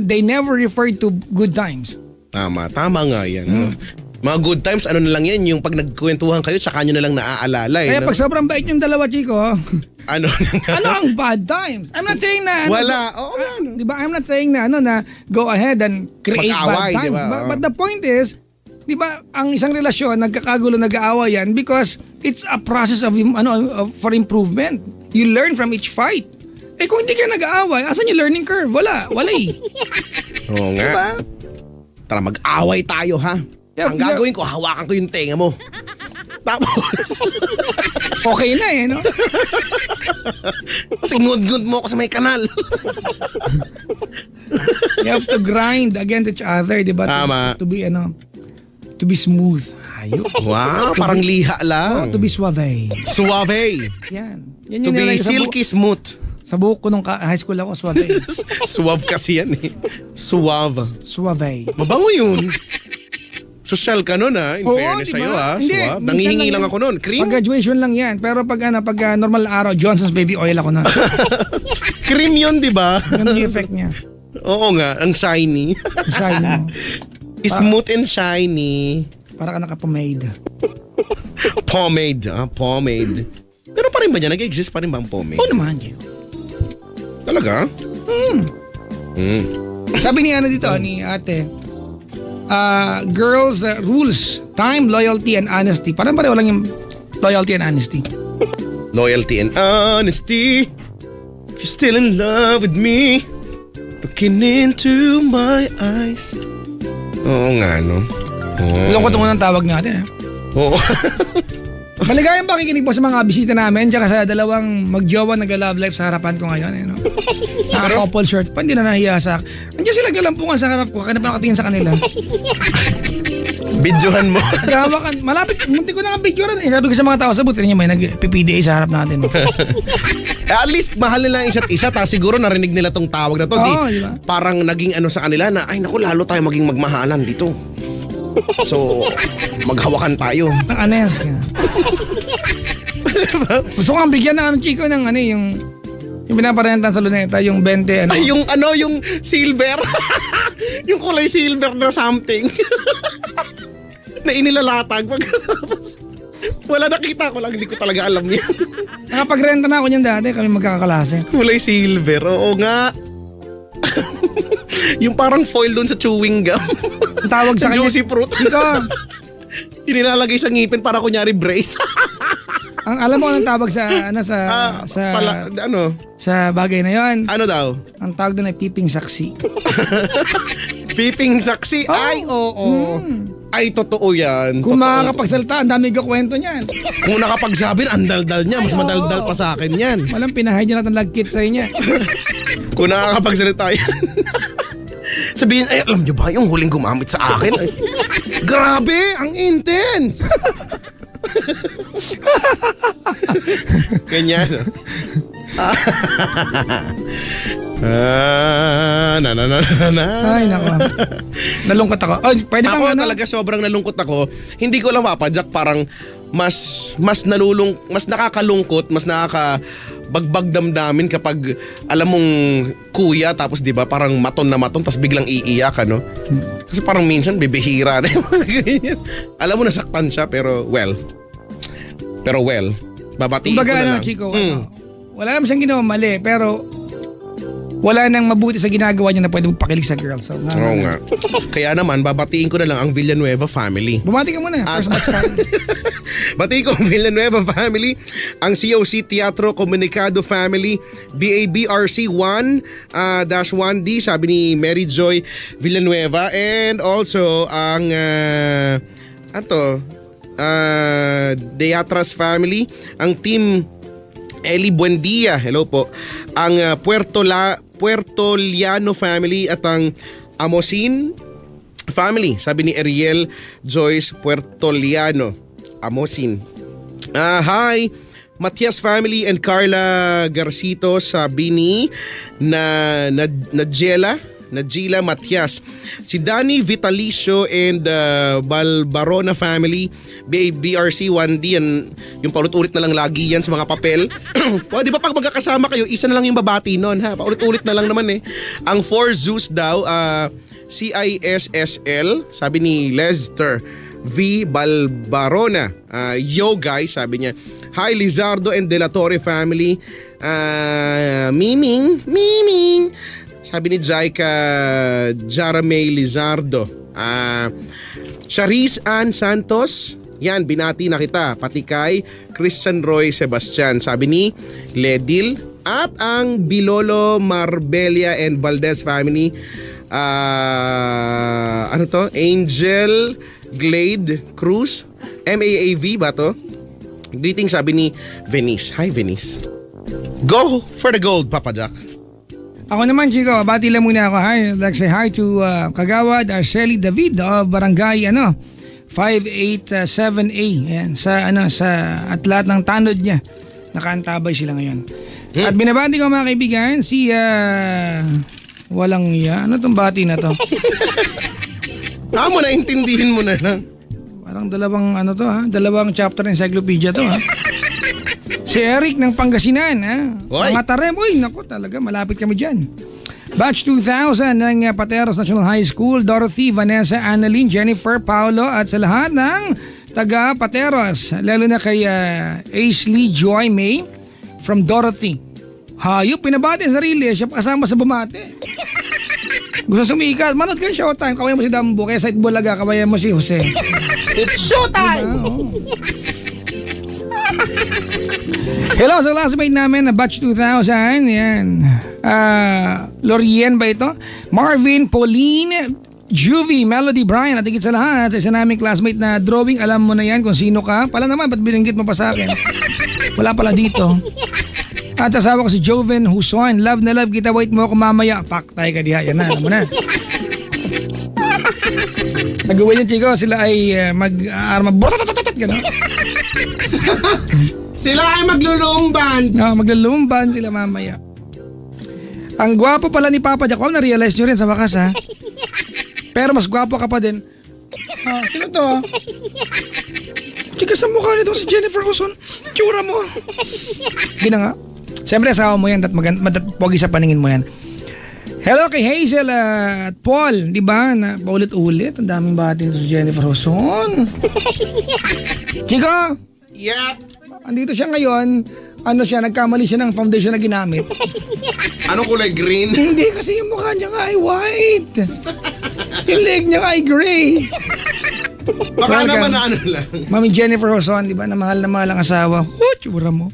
S1: They never refer to good times.
S2: Tama nga yan. No? Mga good times, ano na lang yan, yung pag nagkwentuhan kayo, saka nyo na lang naaalala.
S1: Kaya pag sobrang bait yung dalawa, Chico,
S2: Ano?
S1: Ano ang bad times? I'm not saying na
S2: Wala. Oo, ano.
S1: di ba? I'm not saying na na go ahead and create
S2: Mag-away,
S1: bad times.
S2: di ba?
S1: But the point is, di ba, ang isang relasyon nagkakagulo, nag-aaway yan because it's a process of for improvement. You learn from each fight. Eh kung hindi ka nag-aaway, asan yung learning curve? Wala eh.
S2: Oo nga.
S1: Diba?
S2: Tara, mag-away tayo ha.
S1: Yeah,
S2: Ang gagawin ko, hawakan ko yung tenga mo. Tapos,
S1: Okay na eh, no?
S2: sinugod mo ako sa may kanal.
S1: You have to grind against each other, di ba?
S2: Tama.
S1: To be smooth. Ayun.
S2: Wow, parang liha
S1: Oh,
S2: lang.
S1: to be suave.
S2: Suave.
S1: Yan.
S2: To
S1: Yan yung
S2: be
S1: nilagay sa
S2: silky smooth.
S1: Sa buhok ko nung high school ako, suave.
S2: Suave kasi yan eh. Suave.
S1: Suave.
S2: Mabango yun. Social ka nun ha. In
S1: Oo,
S2: fairness
S1: diba?
S2: sa'yo ha.
S1: Hindi,
S2: Suave.
S1: minsan
S2: Nangihingi lang
S1: yan.
S2: ako nun. Cream?
S1: Pag graduation lang yan. Pero pag normal araw, Johnson's baby oil ako na.
S2: Cream yun, di ba?
S1: Ganun yung effect niya.
S2: Oo nga, ang shiny.
S1: Shiny mo.
S2: Smooth and shiny.
S1: Para ka naka-pomade.
S2: Pomade. Pomade. Pero pa rin ba niya? Nag-exist pa rin ba ang pomade?
S1: Oo naman, Diego.
S2: Talaga?
S1: Sabi ni dito, ni ate, girls rules, time, loyalty, and honesty. Parang pareho lang yung loyalty and honesty.
S2: Loyalty and honesty. If you're still in love with me, looking into my eyes. Oo nga, no?
S1: Ilang ko tungo ng tawag natin.
S2: Oo.
S1: Maligayang pakikinig po sa mga bisita namin tsaka sa dalawang magjowa nag-love life sa harapan ko ngayon. Eh, no? Naka-couple shirt pa, hindi na nahiya sa akin. Andiyan sila galampungan sa harap ko, kaya na pa nakatingin sa kanila.
S2: Videohan mo.
S1: Gawakan, malapit, munti ko na nga videohan eh. Sabi ko sa mga tao, sabutin niyo may nag-PPDA sa harap natin.
S2: At least mahal nila ang isa't isa, tapos siguro narinig nila tong tawag na to.
S1: Oo, di ba?
S2: Parang naging sa kanila na, ay naku, lalo tayo maging magmahalan dito. So, maghawakan tayo.
S1: Ang anes ka. Gusto ko ang bigyan ng Chico ng yung pinaparenta sa luneta, yung 20
S2: Ay, yung silver. Yung kulay silver na something. Na inilalatag. Pagkatapos, wala, nakita ko lang, hindi ko talaga alam yan.
S1: Nakapagrenta na ako niyan dati, kami magkakaklase.
S2: Kulay silver, oo nga. Yung parang foil doon sa chewing gum.
S1: Ang tawag sa kanya,
S2: Juicy fruit.
S1: Chico,
S2: Inilalagay sa ngipin para kunyari brace.
S1: ang alam mo anong tawag sa sa bagay na yon?
S2: Ano daw?
S1: Ang tawag doon ay peeping saksi.
S2: Peeping saksi?
S1: Oh.
S2: Ay, oo. Ay, totoo yan.
S1: Kung
S2: Totoo.
S1: makakapagsalita, ang dami kwento niyan.
S2: Kung nakapagsabi, ang daldal niya. Mas madaldal pa sa akin yan.
S1: Walang pinahay niya natin lagkit sa inyo.
S2: Kung nakakapagsalita yan. Sabihin, ay, alam niyo ba yung huling gumamit sa akin? Ay, grabe, ang intense. Ganyan.
S1: Ay, nako. Nalungkot ako. Ay, pwede
S2: Ako
S1: bang
S2: talaga sobrang nalungkot ako. Hindi ko lang mapadyak, parang mas nakakalungkot, mas nakakabagbag damdamin kapag alam mong kuya tapos 'di ba parang maton na maton tapos biglang iiyak ano. Kasi parang minsan bibihira na yung mga ganyan. Alam mo nasaktan siya pero well. Babatiin ko
S1: Kumbaga,
S2: na lang.
S1: Chico, wala naman siyang ginawa mali, pero wala nang mabuti sa ginagawa niya na pwede magpakilig sa girl. So,
S2: Oo nga. Kaya naman, babatiin ko na lang ang Villanueva family.
S1: Bumati ka muna. First match tayo.
S2: Batiin ko ang Villanueva family, ang COC Teatro Comunicado family, BABRC 1-1D, sabi ni Mary Joy Villanueva, and also ang Deatras family, ang team Eli Buendia, hello po, ang Puerto Liano family at ang Amosin family, sabi ni Ariel Joyce Puertoliano. Amosin. Hi, Matias family and Carla Garcito, sabi ni Najela Matias. Si Danny Vitalicio and Balbarona family, BRC 1D, yung paulit-ulit na lang lagi yan sa mga papel. Well, di ba pag magkakasama kayo, isa na lang yung babati nun ha. Paulit-ulit na lang naman eh. Ang 4 Zeus daw, CISSL, sabi ni Lester V. Balbarona. Yo guys, sabi niya. Hi Lizardo and De La Torre family. Miming. Sabi ni Jaika Jaramay Lizardo. Charis Ann Santos. Yan, binati na kita. Pati kay Christian Roy Sebastian. Sabi ni Ledil. At ang Bilolo Marbella and Valdez family. Angel Glade Cruz. MAAV ba to? Greeting sabi ni Venice. Hi Venice. Go for the gold, Papa Jack.
S1: Ako naman, Chico, bati lang muna ako. Hi, I'd like to say hi to Kagawad Arceli David of Barangay 587A. Ayan, sa at lahat ng tanod niya. Nakaantabay sila ngayon. At binabati ko mga kaibigan si walang iya. Ano tong bati na to?
S2: Mo na intindihin mo na lang.
S1: Parang dalawang chapter ng encyclopedia to ha. Si Eric ng Pangasinan ha. Mga Tarem, naku talaga malapit kami dyan. Batch 2000 ng Pateros National High School, Dorothy, Vanessa, Annalyn, Jennifer, Paolo at sa lahat ng taga Pateros. Lalo na kay Ashley Joy May from Dorothy. Hayop, pinabati ang sarili. Siya pa kasama sa bumate. Gusto sumikat. Manood ka ng Showtime. Kawayan mo si Dambo. Kaya sa Itbulaga, kawayan mo si Jose.
S2: It's Showtime!
S1: Hello sa classmate namin na batch 2000. Yan. Lorien ba ito? Marvin, Pauline, Juvie, Melody, Brian. At higit sa lahat, sa isa naming classmate na drawing. Alam mo na yan kung sino ka. Pala naman, ba't binanggit mo pa sa akin? Wala pala dito. At asawa ko si Joven Huson. Love na love kita. Wait mo ako mamaya. Paktay ka diha. Yan na. Alam mo na. Nag-uwi yung Chico. Sila ay mag-arma. Gano'n.
S2: Sila ay maglulumban.
S1: Maglulumban sila mamaya. Ang gwapo pala ni Papa Jacob. Na-realize nyo rin sa wakas ha. Pero mas gwapo ka pa din. Sino to? Chica sa mukha nito si Jennifer Huson. Tsura mo. Gina nga. Siyempre asawa mo yan at pogi sa paningin mo yan. Hello kay Hazel at Paul. Di ba? Paulit-ulit. Ang daming batin si Jennifer Huson. Chico!
S2: Yep.
S1: Andito siya ngayon. Nagkamali siya ng foundation na ginamit.
S2: Anong kulay? Green?
S1: Hindi kasi yung mukha niya nga ay white. Yung leg niya nga ay gray.
S2: Baka naman na lang.
S1: Mami Jennifer Huson, di ba? Na mahal ang asawa. Tsura mo.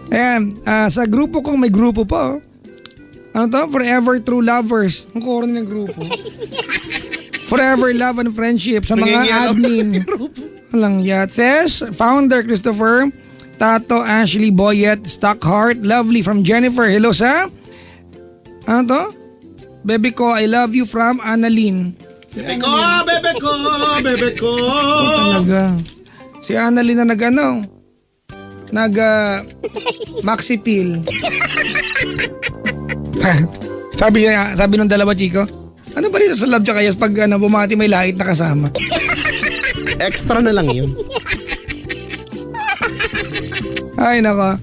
S1: Ayan, sa grupo kong may grupo po. Forever True Lovers. Ang koron ng grupo. Forever Love and Friendship sa mga admin. Walang Yates, Founder Christopher, Tato, Ashley, Boyet, Stockheart, Lovely from Jennifer. Hello sa Bebe ko, I love you from Annalyn.
S2: Bebe ko.
S1: Talaga. Si Annalyn na Maxi Pill. sabi ng dalawa, Chico. Ano ba dito sa love tsaka yes pag bumati may lahit na kasama?
S2: Extra na lang yun.
S1: Ay nako.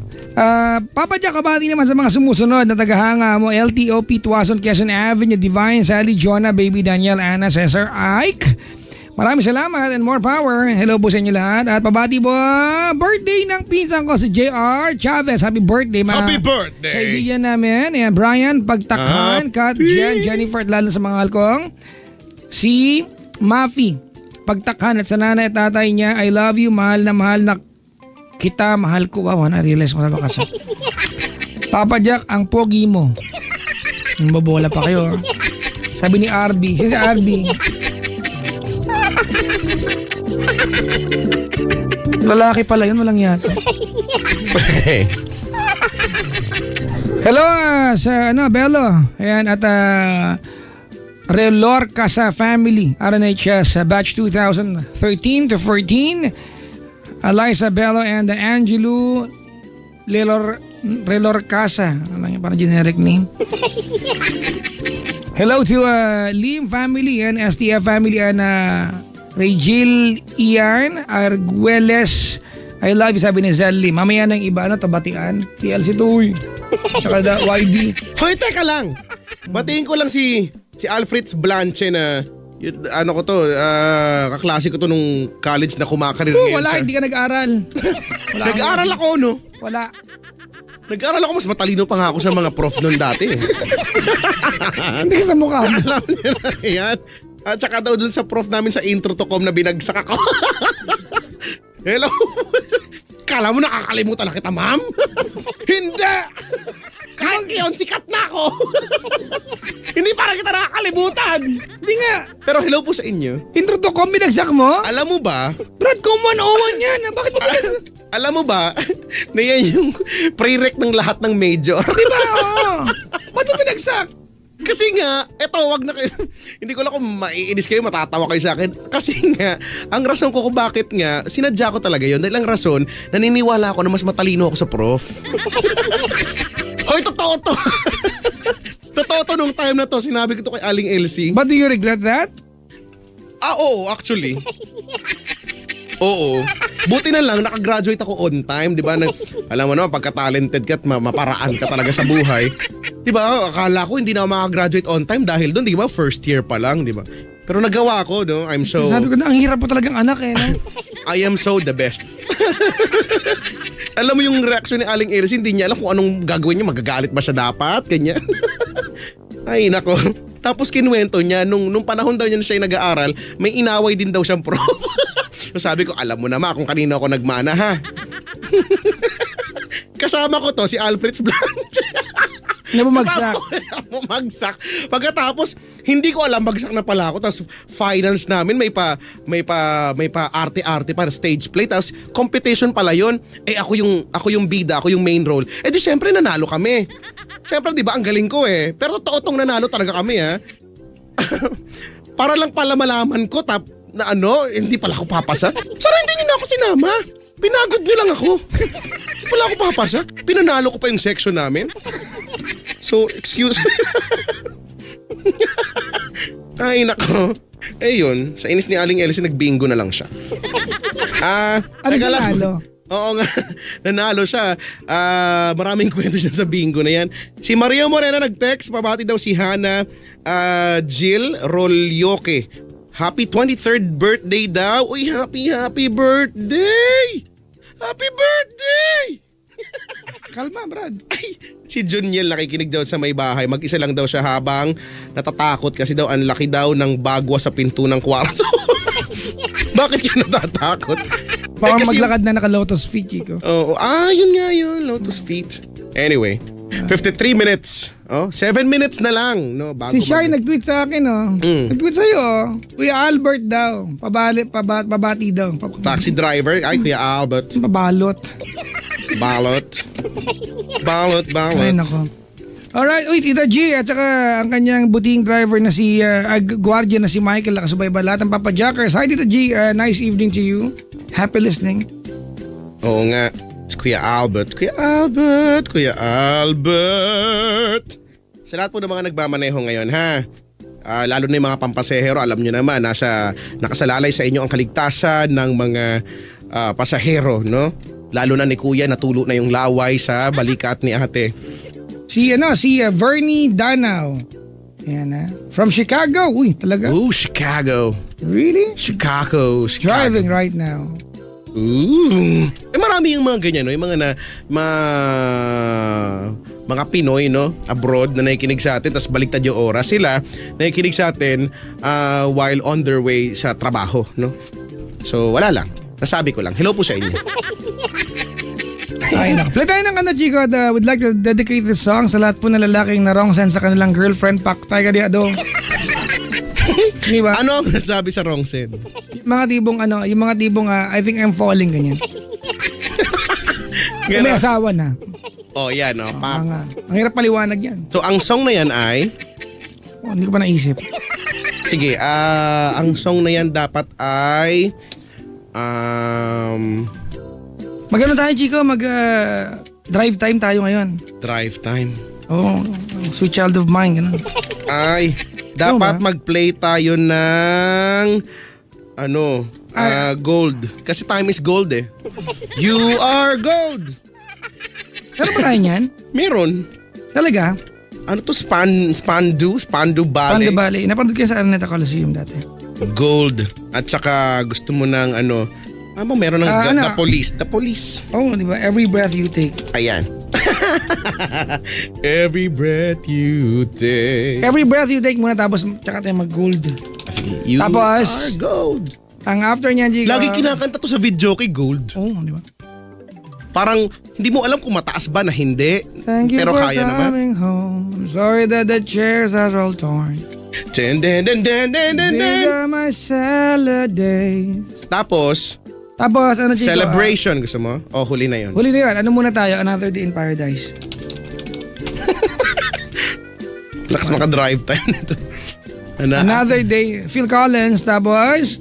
S1: Papa Jack, kabati naman sa mga sumusunod na tagahanga mo. LTOP, Tuason, Quezon Avenue, Divine, Sally, Jonah, Baby Daniel, Anna, Cesar, Ike. Maraming salamat and more power. Hello po sa inyo lahat. At pabati po, birthday ng pinsan ko si JR Chavez. Happy birthday, mga
S2: Happy birthday!
S1: kaibigan namin. Ayan, Brian, Pagtakhan, Kat, Jen, Jennifer, at lalo sa mga halkong. Si Mafi, Pagtakhan, at sa nanay at tatay niya, I love you, mahal na kita, mahal ko. Wow, na-realize mo sa bakas. Papa Jack, ang pogi mo. Mabola pa kayo. Sabi ni RB. Sino si RB? Lalaki pala yun, walang yata. Hello sa Bello. Ayan, at Relor Casa Family, RNHS, batch 2013 to 14. Eliza Bello and Angelo Relor Casa. Ano yung parang generic name? Hello to Lim family and STF family and Regil Ian Arguelles. I love you, sabi ni Zelly. Mamaya ng iba, tabatian. TLC Tuy. Tsaka YD.
S2: Hoy, teka lang. Batiin ko lang si Alfred Blanche na Ano ko to, kaklase ko to nung college na kumakarir ngayon.
S1: Wala, hindi ka nag-aral.
S2: Nag-aral ako, no?
S1: Wala.
S2: Nag-aral ako, mas matalino pa nga ako sa mga prof noon dati.
S1: Hindi ka sa mukha mo.
S2: Alam niyo na yan. At saka daw dun sa prof namin sa intro to com na binagsak ako. Hello? Kala mo nakakalimutan na kita, ma'am? Hindi! Kahit ngayon, sikat na ako. Hindi para kita nakakalimutan.
S1: Hindi nga.
S2: Pero hello po sa inyo.
S1: Intro to com, binagsak mo?
S2: Alam mo ba?
S1: Brad, com 101 yan. Bakit mo binagsak?
S2: Alam mo ba na yan yung prereq ng lahat ng major?
S1: Diba? Oo. Ba't mo binagsak?
S2: Kasi nga, eto, wag na kayo. Hindi ko lang kung maiinis kayo, matatawa kayo sa akin. Kasi nga, ang rason ko kung bakit nga, sinadya ko talaga yun. Dahil ang rason, naniniwala ako na mas matalino ako sa prof. Hoy, totoo to. Totoo to nung time na to. Sinabi ko to kay Aling Elsie.
S1: But do you regret that?
S2: Oo, actually. Oo. Buti na lang, nakagraduate ako on time, di ba? Alam mo naman, pagka-talented ka at maparaan ka talaga sa buhay. Di ba? Akala ko hindi na ako makagraduate on time dahil doon, di ba? First year pa lang, di ba? Pero nagawa ko, no? I'm so...
S1: Sabi ko na, ang hirap po talagang anak eh. No?
S2: I am so the best. Alam mo yung reaksyon ni Aling Elsie, hindi niya alam kung anong gagawin niya. Magagalit ba siya dapat? Ganyan. Ay, nako. Tapos kinuwento niya, nung panahon daw niya na siya nag-aaral, may inaway din daw siyang prof. So sabi ko, alam mo naman kung kanino ako nagmana, ha? Kasama ko to, si Alfred Blanche.
S1: Nabumagsak.
S2: Bumagsak. Pagkatapos, hindi ko alam, bagsak na pala ako. Tapos finals namin, may pa arte-arte para stage play. Tapos competition pala yun. Eh ako yung bida, ako yung main role. Eh di syempre nanalo kami. Syempre di ba ang galing ko eh. Pero totoo tong nanalo talaga kami ha. Para lang pala malaman ko na hindi pala ako papasa. Sara hindi niyo na ako sinama. Pinagod niyo lang ako. Hindi pala ako papasa. Pinanalo ko pa yung section namin. So, excuse me. Ay, nako. Eh yun, sa inis ni Aling Elsie, nag-bingo na lang siya.
S1: Ano nanalo?
S2: Oo nga, nanalo siya. Maraming kwento siya sa bingo na yan. Si Maria Morena nag-text, pabati daw si Hannah Jill Rolyoke. Happy 23rd birthday daw. Uy, happy birthday! Happy birthday!
S1: Kalma, Brad.
S2: Ay, si Juniel nakikinig daw sa may bahay. Mag-isa lang daw siya habang natatakot kasi daw ang laki daw ng bagwa sa pinto ng kwarto. Bakit ka natatakot?
S1: Parang
S2: kasi
S1: maglakad na naka-lotus feet, Chico.
S2: Oo. Yun nga yun. Lotus feet. Anyway, 53 minutes. 7 minutes na lang. No, bago
S1: Si Shai nag-tweet sa akin, Nag-tweet sa'yo, Kuya Albert daw. Pabati daw.
S2: Taxi driver. Ay, Kuya Albert.
S1: Pabalot.
S2: Balot.
S1: Ay, nako. Alright, Tita G at saka ang kanyang buting driver na si guardia na si Michael nakasubay ba lahat ng Papa Jackers. Hi Tita G, nice evening to you. Happy listening.
S2: Oo nga. Kuya Albert. Sa lahat po ng mga nagmamaneho ngayon, ha? Lalo na yung mga pampasahero, alam nyo naman, nakasalalay sa inyo ang kaligtasan ng mga pasahero, no? Lalo na ni Kuya, natulo na yung laway sa balikat ni ate.
S1: Si Vernie Danao. Yan from Chicago. Uy, talaga?
S2: Ooh, Chicago.
S1: Really?
S2: Chicago.
S1: Driving right now.
S2: Ooh. Marami yung mga ganyan, no? Yung mga Pinoy, no? Abroad na nakikinig sa atin, tapos baliktad yung oras. Sila nakikinig sa atin while on their way sa trabaho, no? So, wala lang. Nasabi ko lang. Hello po sa inyo.
S1: Ay, no. Play tayo ng Chico. Would like to dedicate this song sa lahat po na lalaking na wrong sense sa kanilang girlfriend. Paktay ka diado. Diba?
S2: Ano ang nasabi sa wrong sense?
S1: Yung mga tibong I think I'm falling, ganyan. May asawa na.
S2: Yan, no?
S1: Ang hirap paliwanag yan.
S2: So, ang song na yan ay?
S1: Hindi ko pa naisip.
S2: Sige, ang song na yan dapat ay
S1: Magano tayo, Chico? Drive time tayo ngayon.
S2: Drive time.
S1: Sweet child of mine, gano'n.
S2: Ay, dapat mag-play tayo ng gold. Kasi time is gold eh. You are gold.
S1: Meron ba tayo niyan?
S2: Meron.
S1: Talaga?
S2: Ano to? Spandu Ballet?
S1: Pando Ballet. Napanood ko yan sa Araneta Coliseum dati.
S2: Gold. At saka gusto mo ng ano, meron ng
S1: ano?
S2: The Police.
S1: Oh, di ba? Every breath you take.
S2: Ayan. Every breath you take.
S1: Every breath you take muna tapos tsaka tayo mag-gold.
S2: Sige, you
S1: Tapos,
S2: are gold.
S1: Ang after niyan, Jigo.
S2: Lagi kinakanta to sa video kay Gold.
S1: Oh, di ba?
S2: Parang hindi mo alam kung mataas ba na hindi.
S1: Thank you
S2: pero
S1: for
S2: kaya naman.
S1: coming home. I'm sorry that the chairs are all torn.
S2: Den, den, den, den, den, den,
S1: These
S2: den.
S1: are my salad days.
S2: Tapos,
S1: Tapos, ano, Jigo?
S2: celebration gusto mo? O, huli na yun.
S1: Huli na yun. Ano muna tayo? Another Day in Paradise.
S2: Lakas maka-drive time nito.
S1: Another Day. Phil Collins. Tapos,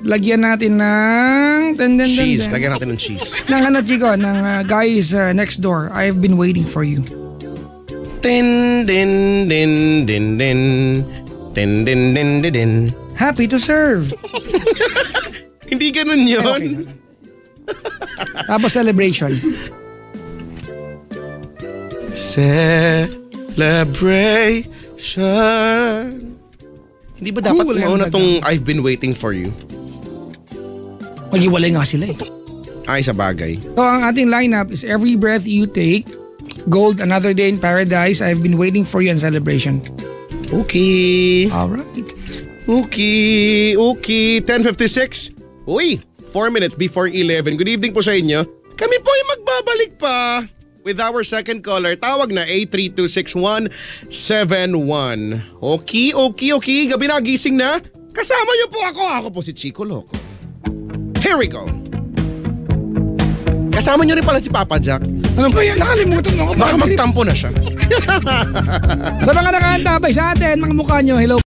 S1: lagyan natin ng...
S2: Cheese. Lagyan natin ng cheese.
S1: Ng ano, Jigo? Ng Guys Next Door. I've been waiting for you.
S2: Din, din, din, din, din. Din, din, din, din, din.
S1: Happy to serve.
S2: Hindi ganun yun.
S1: Okay. Tapos celebration.
S2: Celebration. Hindi ba dapat
S1: Cool,
S2: mauna
S1: ang
S2: tong I've been waiting for you?
S1: Maghiwalay nga sila eh.
S2: Ay, sa bagay.
S1: So ang ating lineup is Every Breath You Take, Gold, Another Day in Paradise, I've Been Waiting for You, and Celebration.
S2: Okay.
S1: Alright.
S2: Okay. 10:56. Uy, 4 minutes before 11. Good evening po sa inyo. Kami po ay magbabalik pa with our second caller. Tawag na 8326171. Okay. Gabi na, gising na. Kasama niyo po ako. Ako po si Chico Loco. Here we go. Kasama niyo rin pala si Papa Jack.
S1: Ano ba yan? Nakalimutan mo ako.
S2: Baka magtampo na siya.
S1: Sa mga nakaantabay sa atin, mga mukha nyo, hello